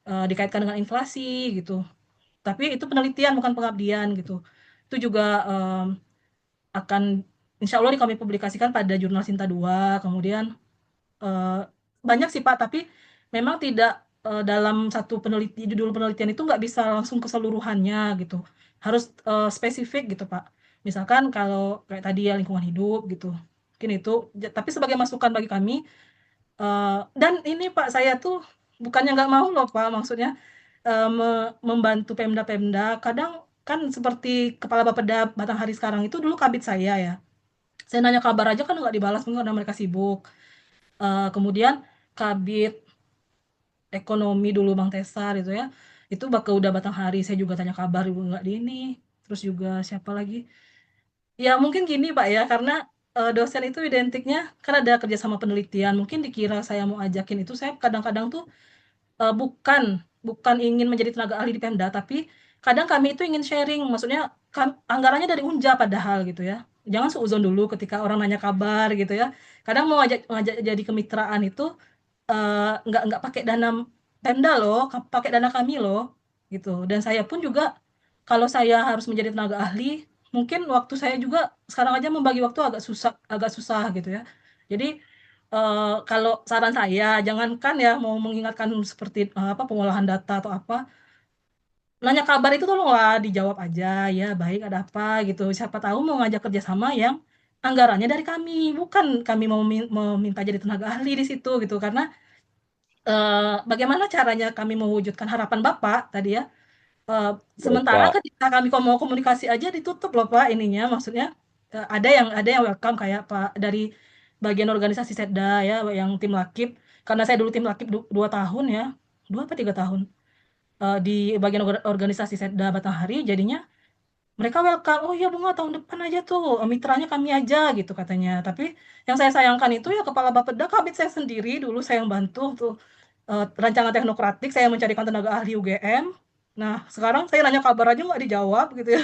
dikaitkan dengan inflasi gitu. Tapi itu penelitian bukan pengabdian gitu. Itu juga akan insya Allah kami publikasikan pada jurnal Sinta 2. Kemudian eh, banyak sih Pak, tapi memang tidak dalam satu judul penelitian itu nggak bisa langsung keseluruhannya gitu. Harus spesifik gitu Pak. Misalkan kalau kayak tadi ya lingkungan hidup gitu. Mungkin itu, tapi sebagai masukan bagi kami, Dan ini Pak, saya tuh bukannya nggak mau loh Pak, maksudnya membantu Pemda-Pemda. Kadang kan seperti Kepala Bapeda Batanghari sekarang itu dulu kabit saya ya. Saya nanya kabar aja kan nggak dibalas mungkin karena mereka sibuk. Kemudian kabit ekonomi dulu Bang Tesar itu ya. Itu udah Batanghari, saya juga tanya kabar juga nggak di ini. Terus juga siapa lagi? Ya mungkin gini Pak ya, karena dosen itu identiknya kan ada kerjasama penelitian. Mungkin dikira saya mau ajakin itu, saya kadang-kadang tuh bukan bukan ingin menjadi tenaga ahli di Pemda, tapi kadang kami itu ingin sharing, maksudnya anggarannya dari Unja padahal gitu ya. Jangan seuzon dulu ketika orang nanya kabar gitu ya. Kadang mau ngajak jadi kemitraan itu nggak pakai dana Pemda loh, pakai dana kami loh gitu. Dan saya pun juga kalau saya harus menjadi tenaga ahli, mungkin waktu saya juga sekarang aja membagi waktu agak susah gitu ya. Jadi kalau saran saya, jangankan ya mau mengingatkan seperti apa pengolahan data atau apa, nanya kabar itu tolonglah dijawab aja ya baik ada apa gitu. Siapa tahu mau ngajak kerjasama yang anggarannya dari kami, bukan kami mau meminta jadi tenaga ahli di situ gitu. Karena bagaimana caranya kami mewujudkan harapan Bapak tadi ya. Eh, Sementara Bapak, ketika kami mau komunikasi aja ditutup loh Pak ininya, maksudnya ada yang welcome kayak Pak dari bagian organisasi Setda ya, yang tim Lakip, karena saya dulu tim Lakip 2 tahun ya, 2 apa 3 tahun di bagian organisasi Setda Batanghari, jadinya mereka welcome, oh iya Bunga tahun depan aja tuh, mitranya kami aja gitu katanya. Tapi yang saya sayangkan itu ya Kepala Bapeda kabit saya sendiri, dulu saya yang bantu tuh rancangan teknokratik, saya mencarikan tenaga ahli UGM. Nah, sekarang saya nanya kabar aja nggak dijawab gitu ya.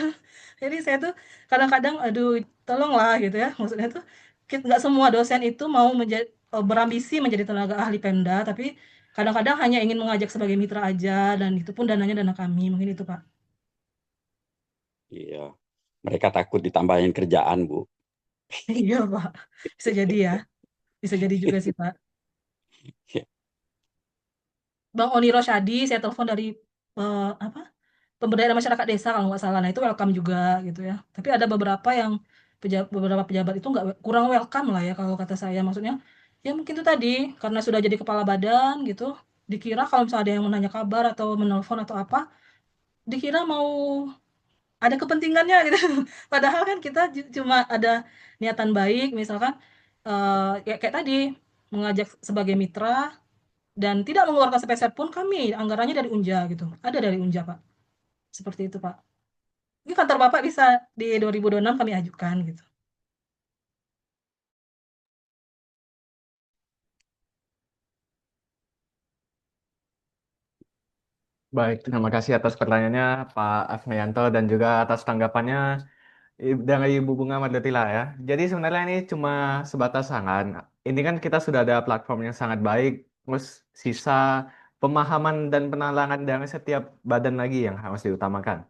Jadi saya tuh kadang-kadang, aduh, tolonglah gitu ya. Maksudnya tuh nggak semua dosen itu mau berambisi menjadi tenaga ahli Pemda, tapi kadang-kadang hanya ingin mengajak sebagai mitra aja, dan itu pun dananya dana kami, mungkin itu Pak. iya, mereka takut ditambahin kerjaan, Bu. Iya Pak, bisa jadi ya, bisa jadi juga sih Pak. Bang Oni Rosyadi, saya telepon dari apa? Pemberdayaan masyarakat desa kalau nggak salah. Nah itu welcome juga gitu ya. Tapi ada beberapa yang beberapa pejabat itu nggak kurang welcome lah ya kalau kata saya. Maksudnya ya mungkin itu tadi karena sudah jadi kepala badan gitu. Dikira kalau misalnya ada yang menanya kabar atau menelpon atau apa, dikira mau ada kepentingannya gitu. Padahal kan kita cuma ada niatan baik, misalkan ya kayak tadi mengajak sebagai mitra dan tidak mengeluarkan sepeser pun, kami anggarannya dari Unja gitu. Ada dari Unja Pak. Seperti itu Pak. Ini kantor Bapak bisa di 2026 kami ajukan gitu. Baik, terima kasih atas pertanyaannya Pak Asmianto dan juga atas tanggapannya dari Ibu Bunga Mardatila ya. Jadi sebenarnya ini cuma sebatas saran. Ini kan kita sudah ada platform yang sangat baik, terus sisa pemahaman dan penalangan dari setiap badan lagi yang harus diutamakan.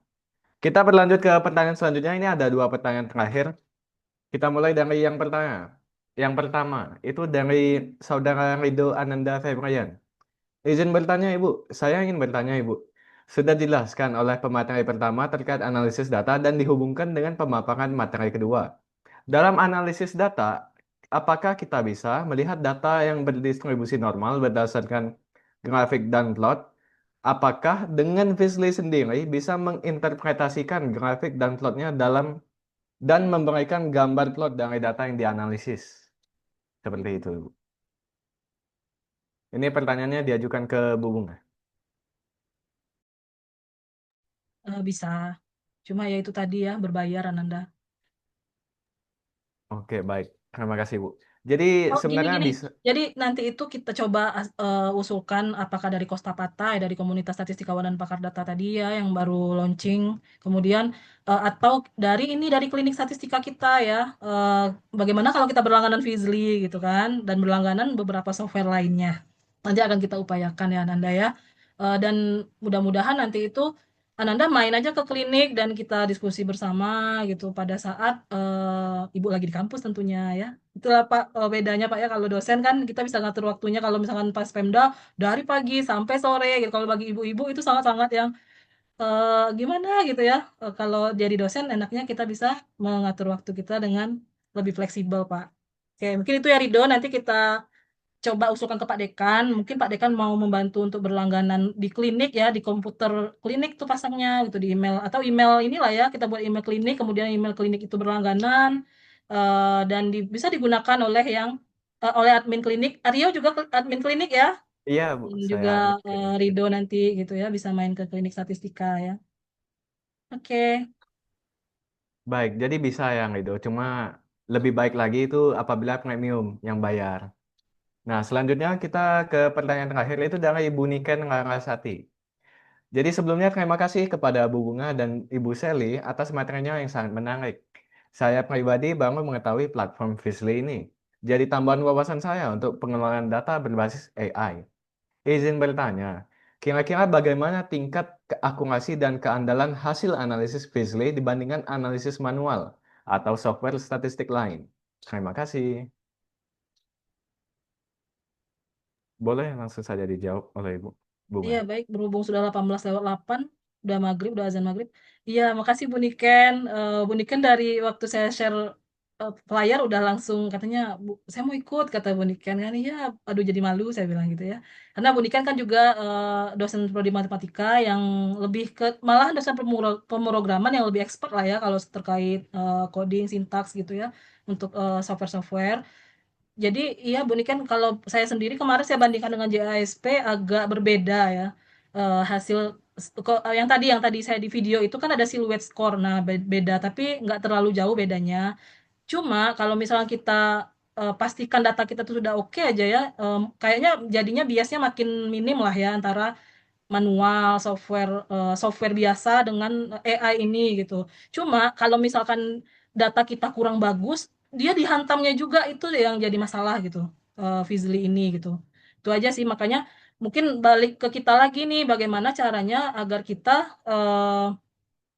Kita berlanjut ke pertanyaan selanjutnya. Ini ada 2 pertanyaan terakhir. Kita mulai dari yang pertama. Yang pertama, itu dari Saudara Rido Ananda Febrian. Izin bertanya, Ibu. Saya ingin bertanya, Ibu. Sudah dijelaskan oleh pemateri pertama terkait analisis data dan dihubungkan dengan pemaparan materi kedua. Dalam analisis data, apakah kita bisa melihat data yang berdistribusi normal berdasarkan grafik dan plot? Apakah dengan Visly sendiri bisa menginterpretasikan grafik dan plotnya dan memberikan gambar plot dari data yang dianalisis? Seperti itu, Ibu. Ini pertanyaannya diajukan ke Bu Bunga. Bisa. Cuma ya itu tadi ya berbayar Ananda. Oke, baik. Terima kasih, Bu. Jadi Oh gini sebenarnya gini. bisa. Jadi nanti itu kita coba usulkan apakah dari Kostapata ya, dari Komunitas Statistikawan dan Pakar Data tadi ya yang baru launching. Kemudian atau dari klinik statistika kita ya. Bagaimana kalau kita berlangganan Fizly gitu kan, dan berlangganan beberapa software lainnya. Nanti akan kita upayakan ya Ananda ya. Dan mudah-mudahan nanti itu Ananda main aja ke klinik dan kita diskusi bersama gitu pada saat Ibu lagi di kampus tentunya ya. Itulah Pak bedanya Pak ya, kalau dosen kan kita bisa ngatur waktunya, kalau misalkan pas Pemda dari pagi sampai sore gitu. Kalau bagi ibu-ibu itu sangat-sangat yang gimana gitu ya. Kalau jadi dosen enaknya kita bisa mengatur waktu kita dengan lebih fleksibel Pak. Oke, mungkin itu ya Rido, nanti kita coba usulkan ke Pak Dekan, mungkin Pak Dekan mau membantu untuk berlangganan di klinik ya, di komputer klinik tuh pasangnya gitu di email atau email inilah ya, kita buat email klinik, kemudian email klinik itu berlangganan dan bisa digunakan oleh oleh admin klinik. Aryo juga admin klinik ya, Iya, Bu, dan saya juga admin klinik. Rido nanti gitu ya bisa main ke klinik statistika ya. Oke. Baik, jadi bisa yang itu. Cuma lebih baik lagi itu apabila premium yang bayar. Nah, selanjutnya kita ke pertanyaan terakhir itu dari Ibu Niken Larasati. Jadi sebelumnya terima kasih kepada Bu Bunga dan Ibu Sally atas materinya yang sangat menarik. Saya pribadi baru mengetahui platform Fizly ini. Jadi tambahan wawasan saya untuk pengelolaan data berbasis AI. Izin bertanya, kira-kira bagaimana tingkat keakurasi dan keandalan hasil analisis Fizly dibandingkan analisis manual atau software statistik lain? Terima kasih. Boleh langsung saja dijawab oleh Ibu Bunga. Iya, baik. Berhubung sudah 18:08, udah maghrib, udah azan maghrib. Iya, makasih Bu Niken. Bu Niken dari waktu saya share flyer udah langsung katanya, Bu, saya mau ikut, kata Bu Niken kan. Iya, aduh jadi malu saya bilang gitu ya. Karena Bu Niken kan juga dosen prodi matematika yang lebih ke, malah dosen pemrograman yang lebih expert lah ya kalau terkait coding, sintaks gitu ya, untuk software-software. Jadi iya Bu Niken, kalau saya sendiri kemarin saya bandingkan dengan JASP agak berbeda ya. Hasil yang tadi saya di video itu kan ada siluet score, nah beda tapi nggak terlalu jauh bedanya. Cuma kalau misalnya kita pastikan data kita tuh sudah oke aja ya, kayaknya jadinya biasnya makin minim lah ya antara manual, software biasa dengan AI ini gitu. Cuma kalau misalkan data kita kurang bagus, dia dihantamnya juga itu yang jadi masalah gitu. Fizly ini gitu. Itu aja sih, makanya mungkin balik ke kita lagi nih, bagaimana caranya agar kita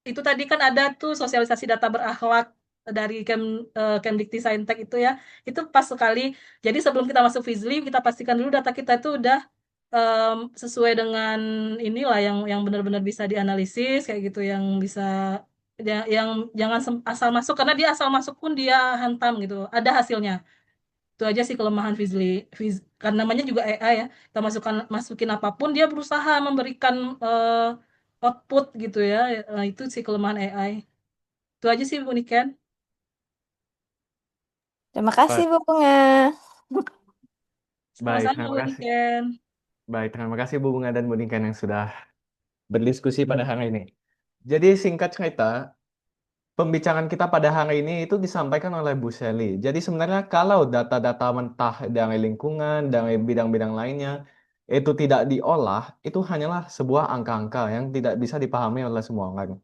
itu tadi kan ada tuh sosialisasi data berakhlak dari Kemdikti Saintek itu ya. Itu pas sekali. Jadi sebelum kita masuk Fizly, kita pastikan dulu data kita itu udah sesuai dengan inilah yang benar-benar bisa dianalisis kayak gitu, yang bisa yang jangan asal masuk, karena dia asal masuk pun dia hantam gitu. Ada hasilnya. Itu aja sih kelemahan Fizly. Karena namanya juga AI ya. Kita masukin apapun dia berusaha memberikan output gitu ya. Itu sih kelemahan AI. Itu aja sih Bu Niken. Terima kasih Baik, Bu Bunga. baik, Sama-sama terima Bu kasih. Niken. Baik, terima kasih Bu Bunga dan Bu Niken yang sudah berdiskusi pada hari ini. Jadi singkat cerita, pembicaraan kita pada hari ini itu disampaikan oleh Bu Sally. Jadi sebenarnya kalau data-data mentah dari lingkungan, dari bidang-bidang lainnya, itu tidak diolah, itu hanyalah sebuah angka-angka yang tidak bisa dipahami oleh semua orang.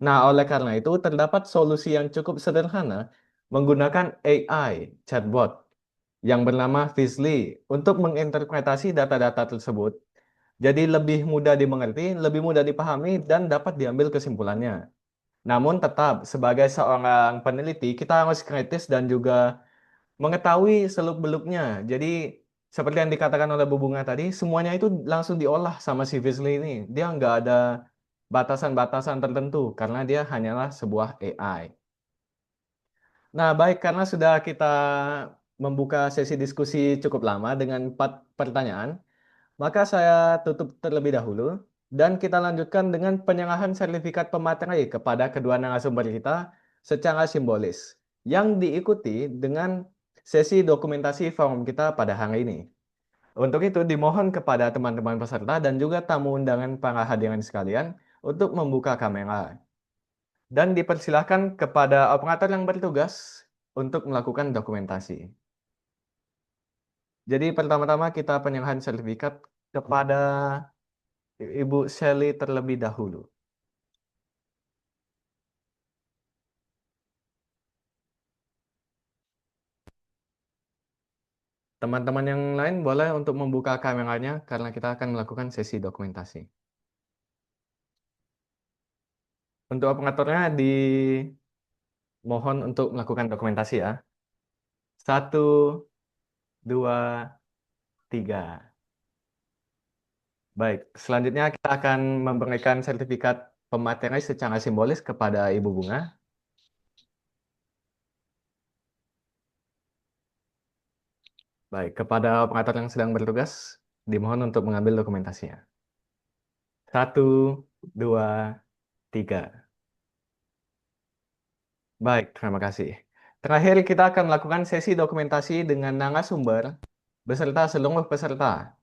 Nah, oleh karena itu terdapat solusi yang cukup sederhana menggunakan AI chatbot yang bernama Fizly untuk menginterpretasi data-data tersebut. Jadi lebih mudah dimengerti, lebih mudah dipahami, dan dapat diambil kesimpulannya. Namun tetap sebagai seorang peneliti kita harus kritis dan juga mengetahui seluk-beluknya. Jadi seperti yang dikatakan oleh Bu Bunga tadi, semuanya itu langsung diolah sama si Fizly ini. Dia nggak ada batasan-batasan tertentu karena dia hanyalah sebuah AI. Nah, baik, karena sudah kita membuka sesi diskusi cukup lama dengan 4 pertanyaan, maka saya tutup terlebih dahulu dan kita lanjutkan dengan penyerahan sertifikat pemateri kepada kedua narasumber kita secara simbolis yang diikuti dengan sesi dokumentasi forum kita pada hari ini. Untuk itu dimohon kepada teman-teman peserta dan juga tamu undangan para hadirin sekalian untuk membuka kamera dan dipersilahkan kepada operator yang bertugas untuk melakukan dokumentasi. Jadi pertama-tama kita penyerahan sertifikat kepada Ibu Sally terlebih dahulu. Teman-teman yang lain boleh untuk membuka kameranya karena kita akan melakukan sesi dokumentasi. Untuk operatornya dimohon untuk melakukan dokumentasi ya. 1, 2, 3. Baik, selanjutnya kita akan memberikan sertifikat pemateri secara simbolis kepada Ibu Bunga. Baik, kepada operator yang sedang bertugas, dimohon untuk mengambil dokumentasinya. 1, 2, 3. Baik, terima kasih. Terakhir, kita akan melakukan sesi dokumentasi dengan narasumber beserta seluruh peserta.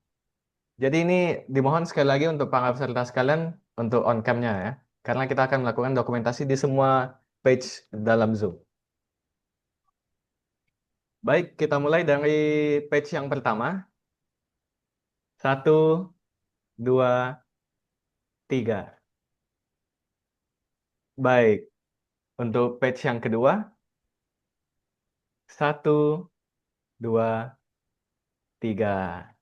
Jadi ini dimohon sekali lagi untuk para peserta sekalian untuk on cam-nya ya. Karena kita akan melakukan dokumentasi di semua page dalam Zoom. Baik, kita mulai dari page yang pertama. 1, 2, 3. Baik, untuk page yang kedua. 1, 2, 3.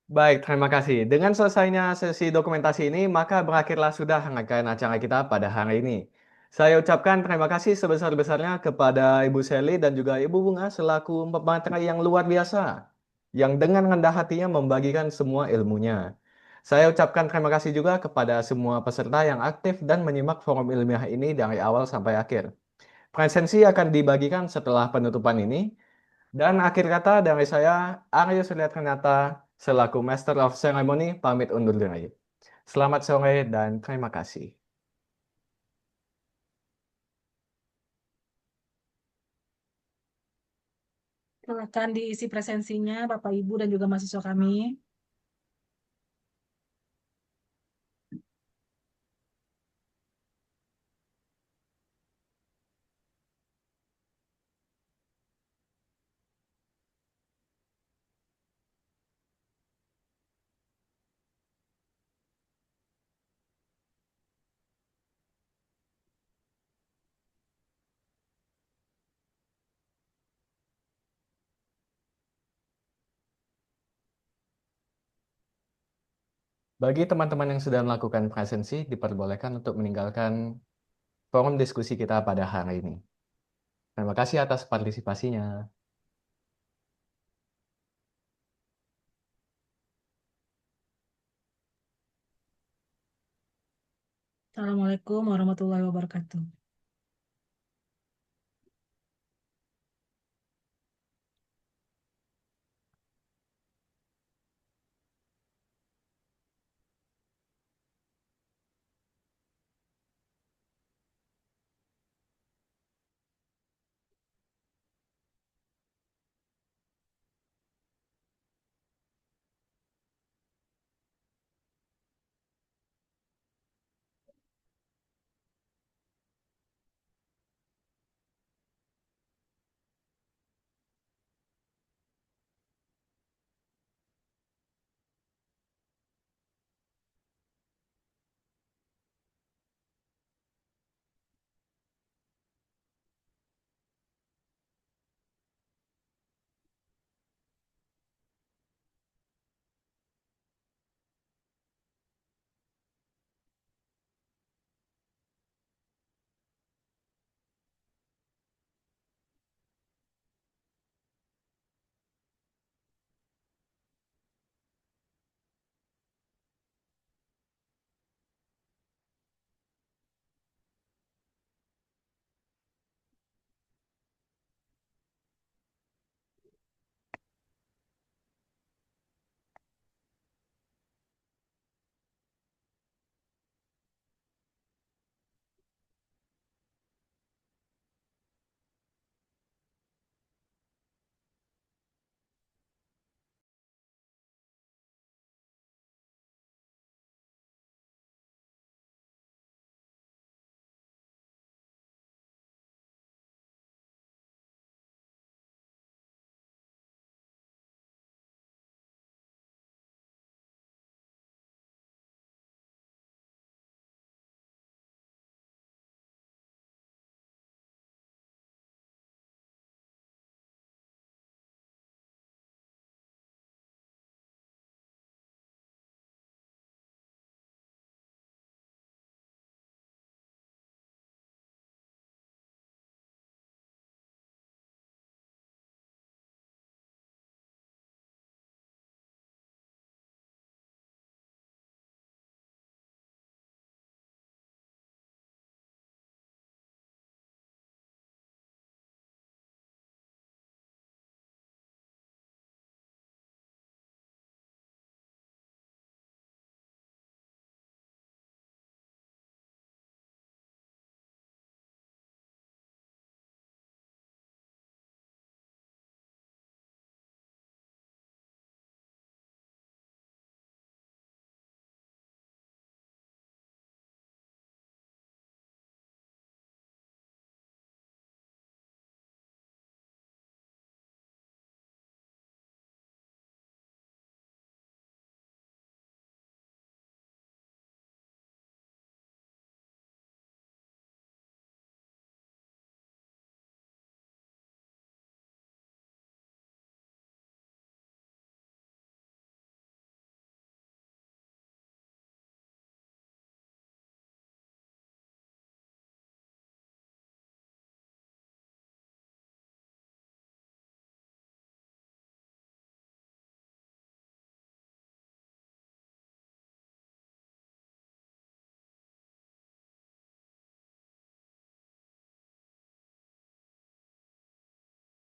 Baik, terima kasih. Dengan selesainya sesi dokumentasi ini, maka berakhirlah sudah rangkaian acara kita pada hari ini. Saya ucapkan terima kasih sebesar-besarnya kepada Ibu Sally dan juga Ibu Bunga selaku pemateri yang luar biasa, yang dengan rendah hatinya membagikan semua ilmunya. Saya ucapkan terima kasih juga kepada semua peserta yang aktif dan menyimak forum ilmiah ini dari awal sampai akhir. Presensi akan dibagikan setelah penutupan ini. Dan akhir kata dari saya, Aryo Surya Trinata, selaku Master of Ceremony, pamit undur diri. Selamat sore dan terima kasih. Silakan diisi presensinya Bapak Ibu dan juga mahasiswa kami. Bagi teman-teman yang sudah melakukan presensi, diperbolehkan untuk meninggalkan forum diskusi kita pada hari ini. Terima kasih atas partisipasinya. Assalamualaikum warahmatullahi wabarakatuh.